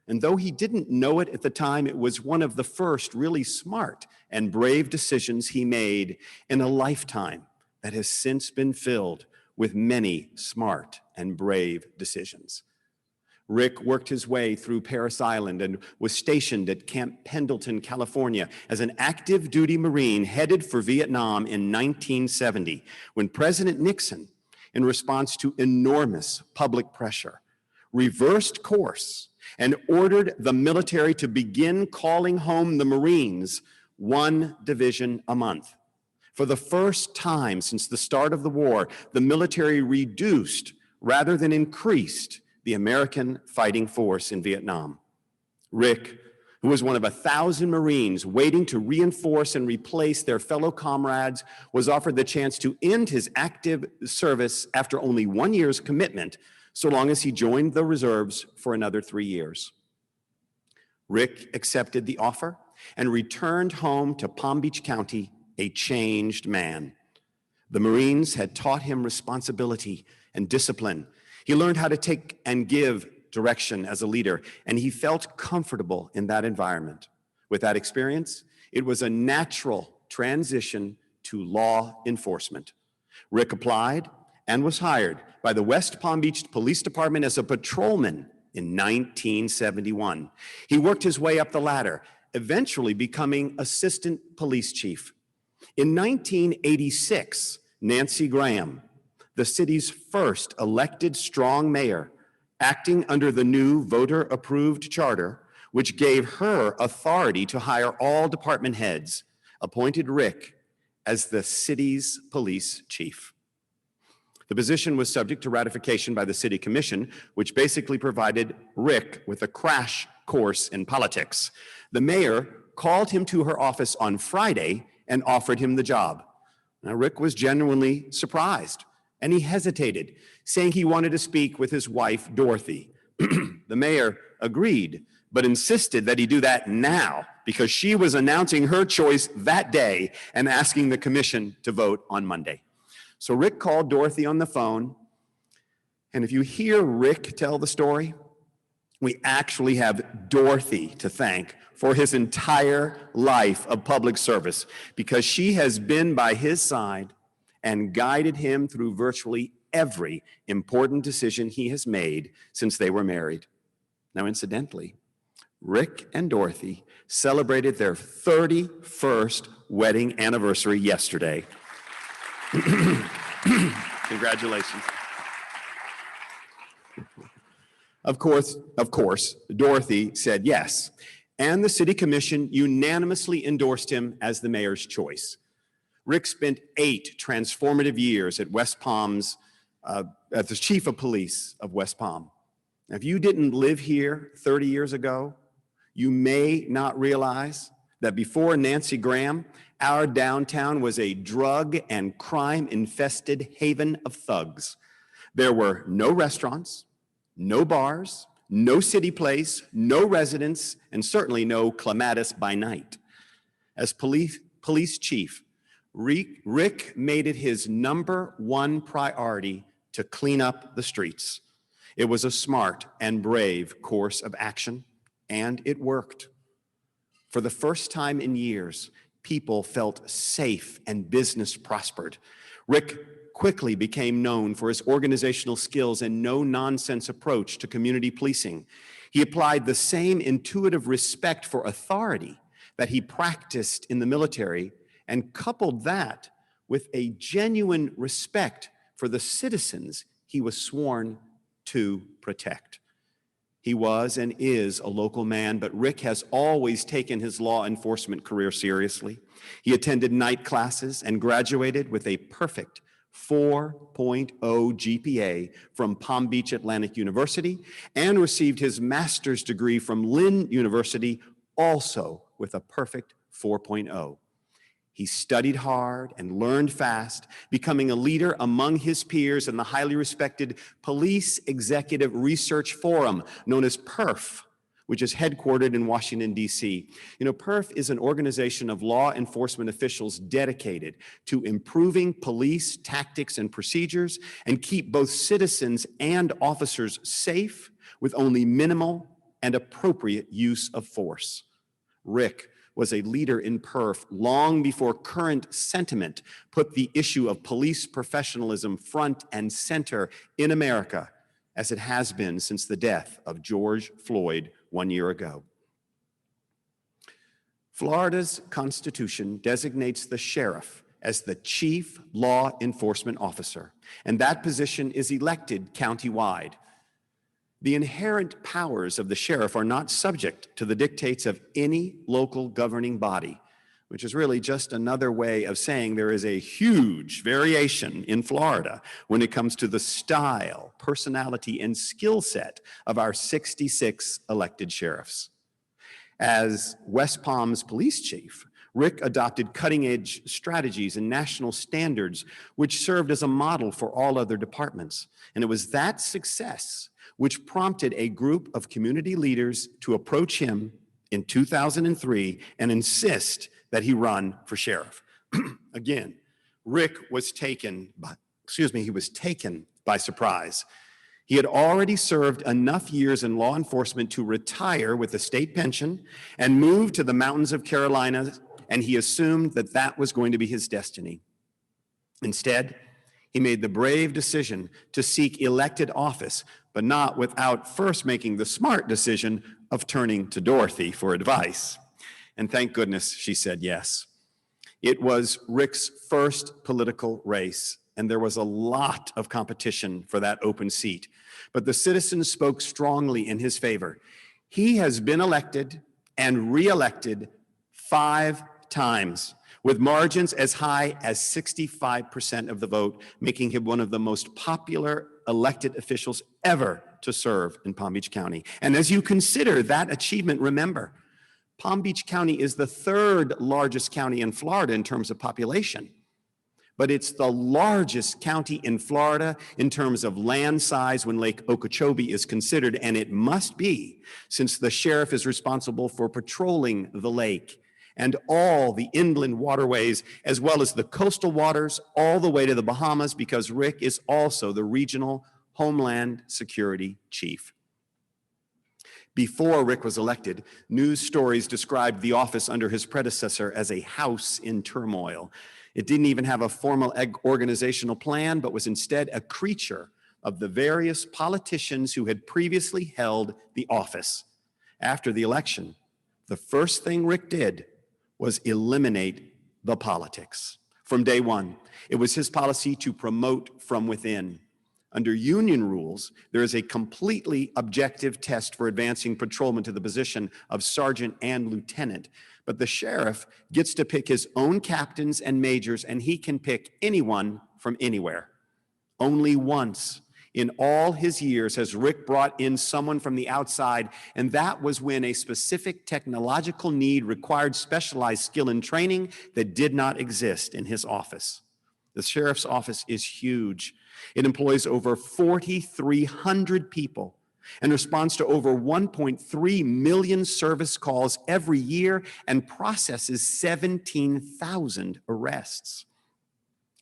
And though he didn't know it at the time, it was one of the first really smart and brave decisions he made in a lifetime that has since been filled with many smart and brave decisions. Rick worked his way through Parris Island and was stationed at Camp Pendleton, California, as an active duty Marine headed for Vietnam in 1970, when President Nixon, in response to enormous public pressure, reversed course and ordered the military to begin calling home the Marines one division a month. For the first time since the start of the war, the military reduced rather than increased the American fighting force in Vietnam. Rick, who was one of 1,000 Marines waiting to reinforce and replace their fellow comrades, was offered the chance to end his active service after only 1 year's commitment, so long as he joined the reserves for another 3 years. Rick accepted the offer and returned home to Palm Beach County a changed man. The Marines had taught him responsibility and discipline. He learned how to take and give direction as a leader, and he felt comfortable in that environment. With that experience, it was a natural transition to law enforcement. Rick applied and was hired by the West Palm Beach Police Department as a patrolman in 1971. He worked his way up the ladder, eventually becoming assistant police chief. In 1986, Nancy Graham, the city's first elected strong mayor, acting under the new voter-approved charter, which gave her authority to hire all department heads, appointed Rick as the city's police chief. The position was subject to ratification by the city commission, which basically provided Rick with a crash course in politics. The mayor called him to her office on Friday and offered him the job. Now, Rick was genuinely surprised, and he hesitated, saying he wanted to speak with his wife, Dorothy. The mayor agreed, but insisted that he do that now because she was announcing her choice that day and asking the commission to vote on Monday. So Rick called Dorothy on the phone, and if you hear Rick tell the story, we actually have Dorothy to thank for his entire life of public service, because she has been by his side and guided him through virtually every important decision he has made since they were married. Now, incidentally, Rick and Dorothy celebrated their 31st wedding anniversary yesterday. Congratulations. Of course, Dorothy said yes, and the city commission unanimously endorsed him as the mayor's choice. Rick spent 8 transformative years at West Palm's, as the chief of police of West Palm. Now, if you didn't live here 30 years ago, you may not realize that before Nancy Graham, our downtown was a drug and crime-infested haven of thugs. There were no restaurants, no bars, no city place, no residents, and certainly no clematis by night. As police chief, Rick made it his #1 priority to clean up the streets. It was a smart and brave course of action, and it worked. For the first time in years, people felt safe and business prospered. Rick quickly became known for his organizational skills and no-nonsense approach to community policing. He applied the same intuitive respect for authority that he practiced in the military and coupled that with a genuine respect for the citizens he was sworn to protect. He was and is a local man, but Rick has always taken his law enforcement career seriously. He attended night classes and graduated with a perfect 4.0 GPA from Palm Beach Atlantic University and received his master's degree from Lynn University, also with a perfect 4.0. He studied hard and learned fast, becoming a leader among his peers in the highly respected Police Executive Research Forum, known as PERF, which is headquartered in Washington, D.C. You know, PERF is an organization of law enforcement officials dedicated to improving police tactics and procedures and keep both citizens and officers safe with only minimal and appropriate use of force. Rick was a leader in PERF long before current sentiment put the issue of police professionalism front and center in America, as it has been since the death of George Floyd 1 year ago. Florida's Constitution designates the sheriff as the chief law enforcement officer, and that position is elected countywide. The inherent powers of the sheriff are not subject to the dictates of any local governing body, which is really just another way of saying there is a huge variation in Florida when it comes to the style, personality, and skill set of our 66 elected sheriffs. As West Palm's police chief, Rick adopted cutting-edge strategies and national standards, which served as a model for all other departments. And it was that success which prompted a group of community leaders to approach him in 2003 and insist that he run for sheriff. Again, Rick was taken by surprise. He had already served enough years in law enforcement to retire with a state pension and move to the mountains of Carolina, and he assumed that that was going to be his destiny. Instead, he made the brave decision to seek elected office, but not without first making the smart decision of turning to Dorothy for advice. And thank goodness she said yes. It was Rick's first political race, and there was a lot of competition for that open seat. But the citizens spoke strongly in his favor. He has been elected and re-elected 5 times, with margins as high as 65% of the vote, making him one of the most popular elected officials ever to serve in Palm Beach County. And as you consider that achievement, remember, Palm Beach County is the 3rd largest county in Florida in terms of population, but it's the largest county in Florida in terms of land size when Lake Okeechobee is considered, and it must be, since the sheriff is responsible for patrolling the lake and all the inland waterways, as well as the coastal waters all the way to the Bahamas, because Rick is also the regional Homeland Security Chief. Before Rick was elected, news stories described the office under his predecessor as a house in turmoil. It didn't even have a formal organizational plan, but was instead a creature of the various politicians who had previously held the office. After the election, the first thing Rick did was eliminate the politics. From day one, it was his policy to promote from within. Under union rules, there is a completely objective test for advancing patrolman to the position of sergeant and lieutenant, but the sheriff gets to pick his own captains and majors, and he can pick anyone from anywhere. Only once in all his years has Rick brought in someone from the outside, and that was when a specific technological need required specialized skill and training that did not exist in his office. The sheriff's office is huge. It employs over 4,300 people and responds to over 1.3 million service calls every year and processes 17,000 arrests.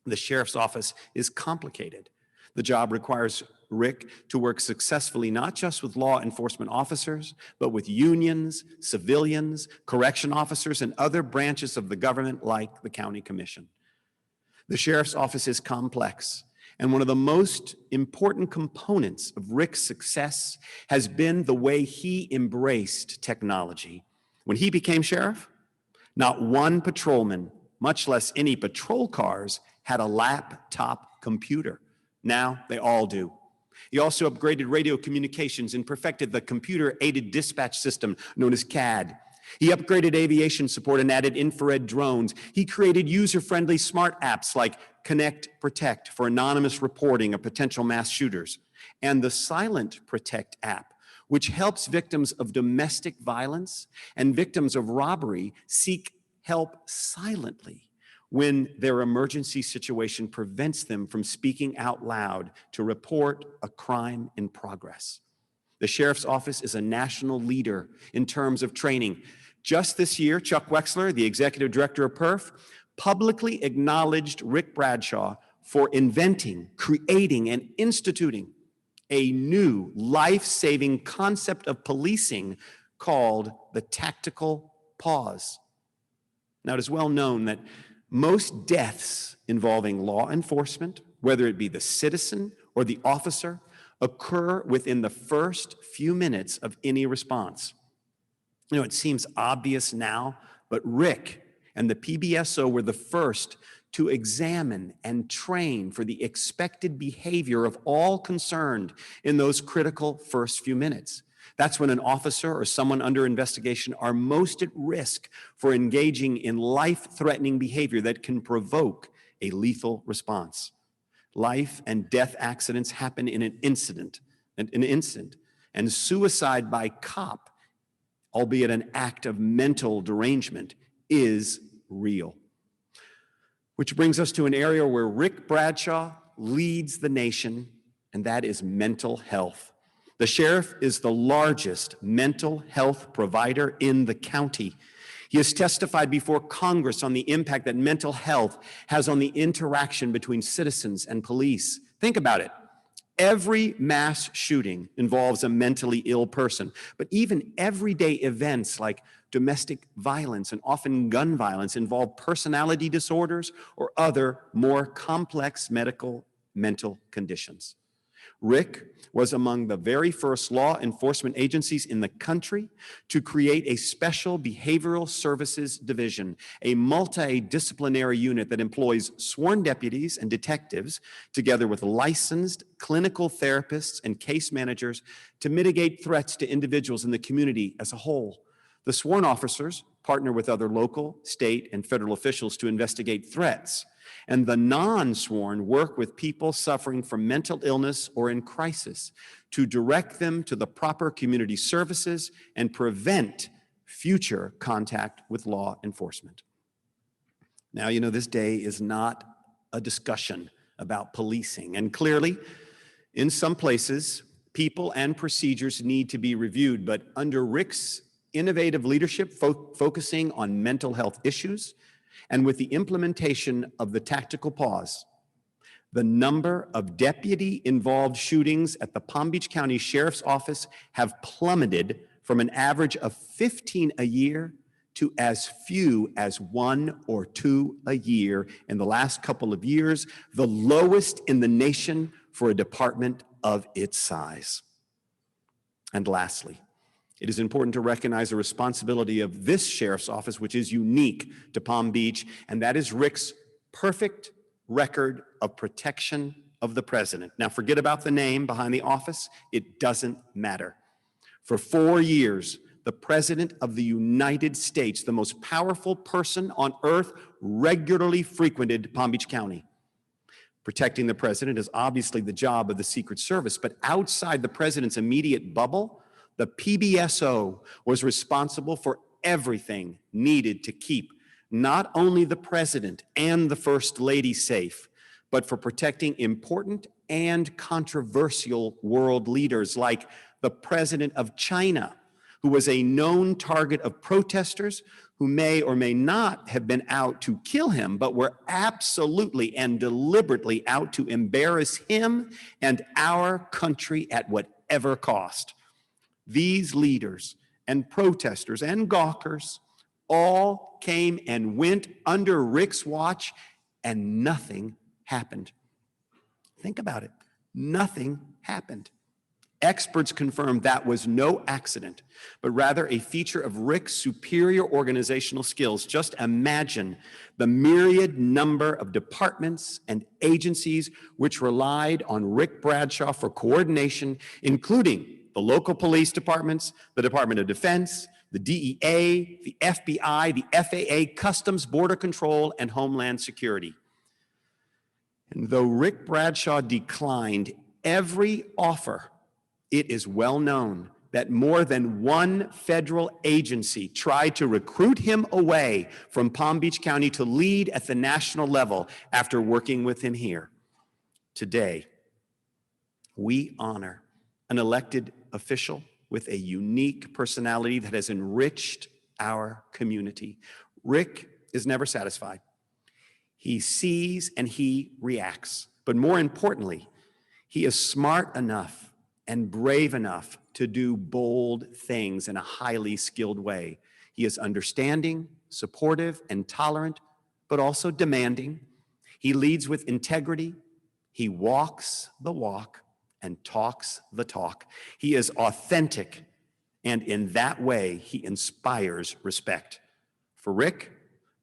The sheriff's office is complicated. The job requires Rick to work successfully not just with law enforcement officers, but with unions, civilians, correction officers, and other branches of the government like the county commission. The sheriff's office is complex, and one of the most important components of Rick's success has been the way he embraced technology. When he became sheriff, not one patrolman, much less any patrol cars, had a laptop computer. Now they all do. He also upgraded radio communications and perfected the computer-aided dispatch system known as CAD. He upgraded aviation support and added infrared drones. He created user-friendly smart apps like Connect Protect for anonymous reporting of potential mass shooters, and the Silent Protect app, which helps victims of domestic violence and victims of robbery seek help silently when their emergency situation prevents them from speaking out loud to report a crime in progress. The sheriff's office is a national leader in terms of training. Just this year, Chuck Wexler, the executive director of PERF, publicly acknowledged Rick Bradshaw for inventing, creating, and instituting a new life-saving concept of policing called the tactical pause. Now, it is well known that most deaths involving law enforcement, whether it be the citizen or the officer, occur within the first few minutes of any response. You know, it seems obvious now, but Rick and the PBSO were the first to examine and train for the expected behavior of all concerned in those critical first few minutes. That's when an officer or someone under investigation are most at risk for engaging in life-threatening behavior that can provoke a lethal response. Life and death accidents happen in an instant, and suicide by cop, albeit an act of mental derangement, is real. Which brings us to an area where Rick Bradshaw leads the nation, and that is mental health. The sheriff is the largest mental health provider in the county. He has testified before Congress on the impact that mental health has on the interaction between citizens and police. Think about it. Every mass shooting involves a mentally ill person, but even everyday events like domestic violence and often gun violence involve personality disorders or other more complex mental conditions. Rick was among the very first law enforcement agencies in the country to create a special behavioral services division, a multidisciplinary unit that employs sworn deputies and detectives together with licensed clinical therapists and case managers to mitigate threats to individuals in the community as a whole. The sworn officers partner with other local, state, and federal officials to investigate threats, and the non-sworn work with people suffering from mental illness or in crisis to direct them to the proper community services and prevent future contact with law enforcement. Now, you know, this day is not a discussion about policing, and clearly, in some places, people and procedures need to be reviewed, but under Rick's innovative leadership focusing on mental health issues, and with the implementation of the tactical pause, the number of deputy-involved shootings at the Palm Beach County Sheriff's Office have plummeted from an average of 15 a year to as few as 1 or 2 a year in the last couple of years, the lowest in the nation for a department of its size. And lastly, it is important to recognize the responsibility of this sheriff's office, which is unique to Palm Beach, and that is Rick's perfect record of protection of the president. Now, forget about the name behind the office. It doesn't matter. For 4 years, the President of the United States, the most powerful person on earth, regularly frequented Palm Beach County. Protecting the president is obviously the job of the Secret Service, but outside the president's immediate bubble, the PBSO was responsible for everything needed to keep not only the president and the first lady safe, but for protecting important and controversial world leaders like the president of China, who was a known target of protesters who may or may not have been out to kill him, but were absolutely and deliberately out to embarrass him and our country at whatever cost. These leaders and protesters and gawkers all came and went under Rick's watch, and nothing happened. Think about it. Nothing happened. Experts confirmed that was no accident, but rather a feature of Rick's superior organizational skills. Just imagine the myriad number of departments and agencies which relied on Rick Bradshaw for coordination, including the local police departments, the Department of Defense, the DEA, the FBI, the FAA, Customs, Border Control, and Homeland Security. And though Rick Bradshaw declined every offer, it is well known that more than one federal agency tried to recruit him away from Palm Beach County to lead at the national level after working with him here. Today, we honor an elected official with a unique personality that has enriched our community. Rick is never satisfied. He sees and he reacts. But more importantly, he is smart enough and brave enough to do bold things in a highly skilled way. He is understanding, supportive, and tolerant, but also demanding. He leads with integrity. He walks the walk and talks the talk. He is authentic, and in that way, he inspires respect. For Rick,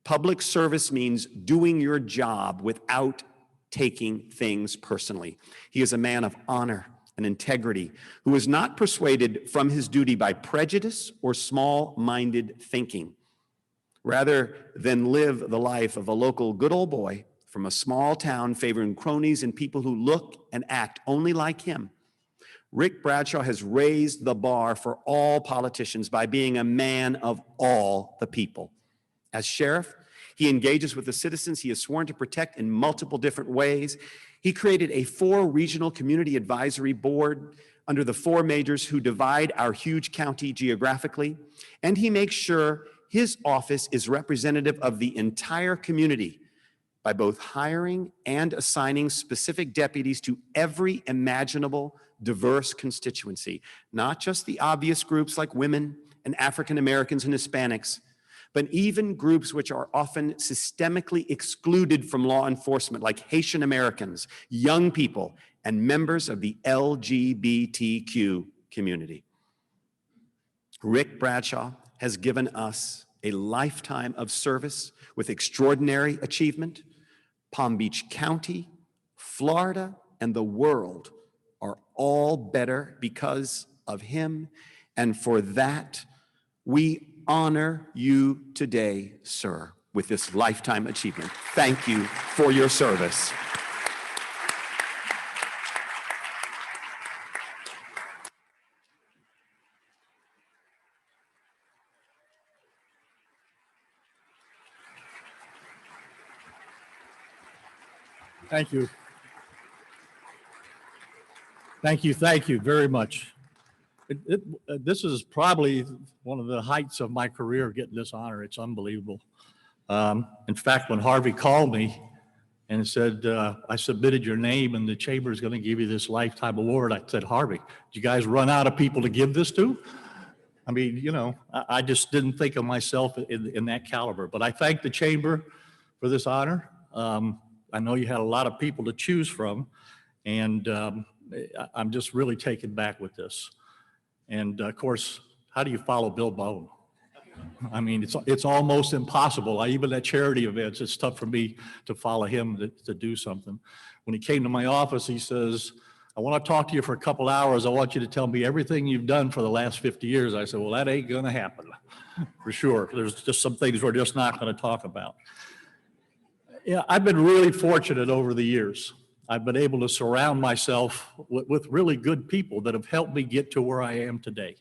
public service means doing your job without taking things personally. He is a man of honor and integrity who is not persuaded from his duty by prejudice or small-minded thinking. Rather than live the life of a local good old boy from a small town favoring cronies and people who look and act only like him, Rick Bradshaw has raised the bar for all politicians by being a man of all the people. As sheriff, he engages with the citizens he has sworn to protect in multiple different ways. He created a 4 regional community advisory board under the 4 majors who divide our huge county geographically, and he makes sure his office is representative of the entire community by both hiring and assigning specific deputies to every imaginable diverse constituency, not just the obvious groups like women and African Americans and Hispanics, but even groups which are often systemically excluded from law enforcement, like Haitian Americans, young people, and members of the LGBTQ community. Rick Bradshaw has given us a lifetime of service with extraordinary achievement. Palm Beach County, Florida, and the world are all better because of him, and for that, we honor you today, sir, with this lifetime achievement. Thank you for your service. Thank you. Thank you very much. This is probably one of the heights of my career, getting this honor. It's unbelievable. In fact, when Harvey called me and said, I submitted your name and the chamber is going to give you this lifetime award, I said, Harvey, did you guys run out of people to give this to? I mean, you know, I just didn't think of myself in that caliber, but I thank the chamber for this honor. I know you had a lot of people to choose from, and I'm just really taken back with this. And of course, how do you follow Bill Bone? I mean, it's almost impossible. Even at charity events, it's tough for me to follow him to do something. When he came to my office, he says, I want to talk to you for a couple hours. I want you to tell me everything you've done for the last 50 years. I said, well, that ain't going to happen, for sure. There's just some things we're just not going to talk about. Yeah, I've been really fortunate over the years. I've been able to surround myself with really good people that have helped me get to where I am today.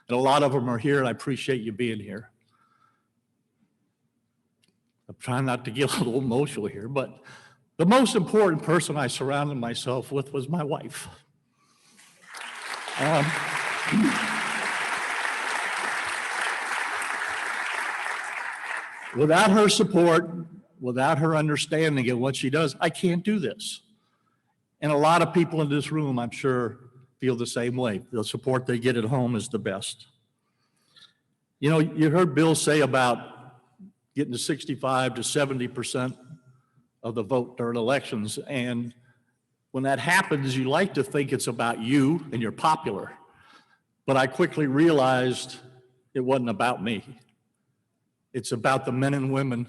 And a lot of them are here, and I appreciate you being here. I'm trying not to get a little emotional here, but the most important person I surrounded myself with was my wife. Without her support, without her understanding of what she does, I can't do this. And a lot of people in this room, I'm sure, feel the same way. The support they get at home is the best. You know, you heard Bill say about getting to 65 to 70% of the vote during elections. And when that happens, you like to think it's about you and you're popular. But I quickly realized it wasn't about me. It's about the men and women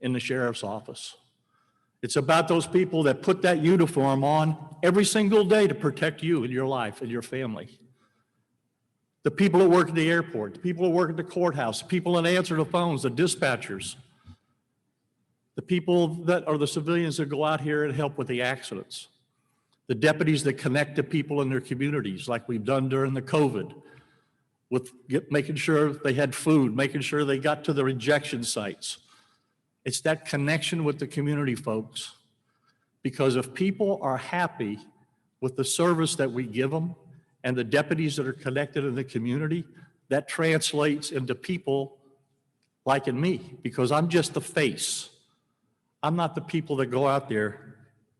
in the sheriff's office. It's about those people that put that uniform on every single day to protect you and your life and your family. The people that work at the airport, the people that work at the courthouse, the people that answer the phones, the dispatchers, the people that are the civilians that go out here and help with the accidents, the deputies that connect to people in their communities like we've done during the COVID, with making sure they had food, making sure they got to their injection sites. It's that connection with the community, folks, because if people are happy with the service that we give them and the deputies that are connected in the community, that translates into people like in me, because I'm just the face. I'm not the people that go out there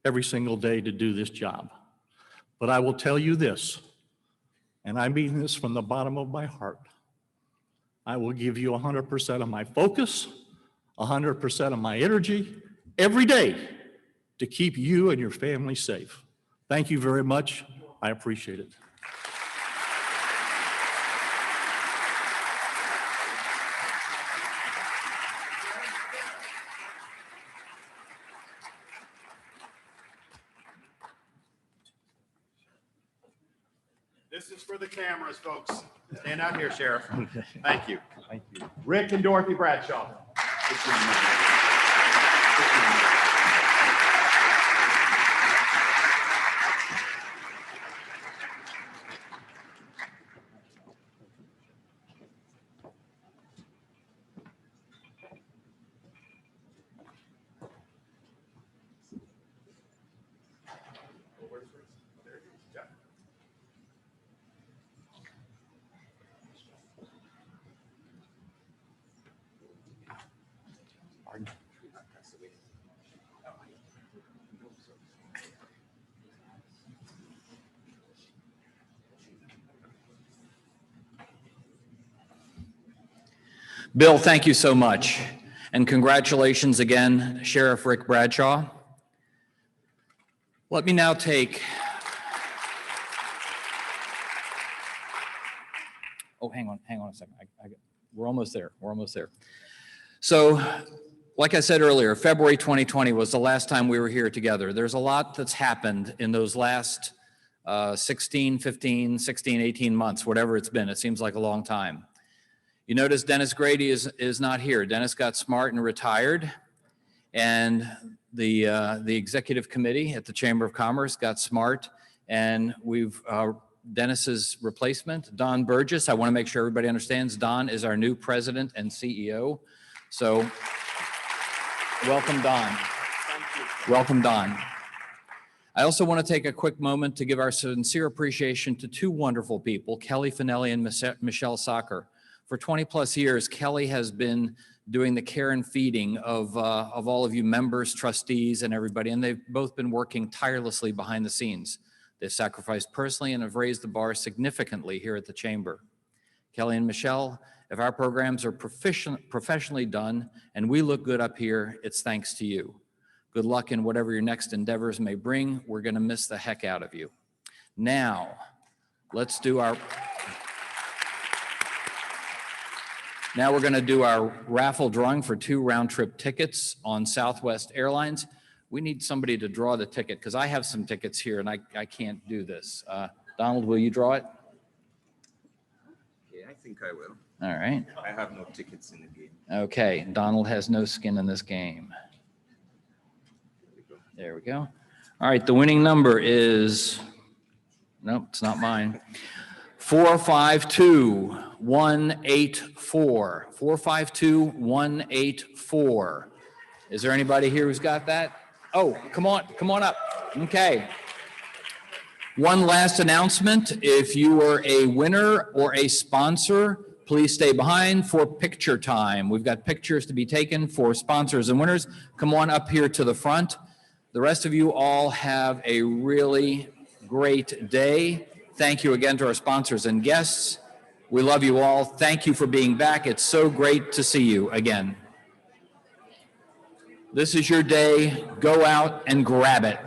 every single day to do this job. But I will tell you this, and I mean this from the bottom of my heart. I will give you 100% of my focus, 100% of my energy every day to keep you and your family safe. Thank you very much. I appreciate it. This is for the cameras, folks. Stand out here, Sheriff. Thank you. Thank you. Rick and Dorothy Bradshaw. Bill, thank you so much. And congratulations again, Sheriff Rick Bradshaw. Let me now take, oh, hang on a second. We're almost there, So, like I said earlier, February 2020 was the last time we were here together. There's a lot that's happened in those last 16, 15, 16, 18 months, whatever it's been. It seems like a long time. You notice Dennis Grady is not here. Dennis got smart and retired, and the executive committee at the Chamber of Commerce got smart, and we've Dennis's replacement, Don Burgess. I want to make sure everybody understands Don is our new president and CEO. So welcome, Don. Welcome, Don. I also want to take a quick moment to give our sincere appreciation to two wonderful people, Kelly Finelli and Michelle Socker. For 20 plus years, Kelly has been doing the care and feeding of all of you members, trustees, and everybody, and they've both been working tirelessly behind the scenes. They've sacrificed personally and have raised the bar significantly here at the Chamber. Kelly and Michelle, if our programs are professionally done and we look good up here, it's thanks to you. Good luck in whatever your next endeavors may bring. We're going to miss the heck out of you. Now, let's do our... Now we're going to do our raffle drawing for 2 round-trip tickets on Southwest Airlines. We need somebody to draw the ticket because I have some tickets here and I can't do this. Donald, will you draw it? Yeah, I think I will. All right. I have no tickets in the game. Okay, Donald has no skin in this game. There we go. All right, the winning number is, nope, it's not mine. 452184. 452184. Is there anybody here who's got that? Oh, come on up. Okay. One last announcement. If you are a winner or a sponsor please stay behind for picture time. We've got pictures to be taken for sponsors and winners. Come on up here to the front. The rest of you all have a really great day. Thank you again to our sponsors and guests. We love you all. Thank you for being back. It's so great to see you again. This is your day. Go out and grab it.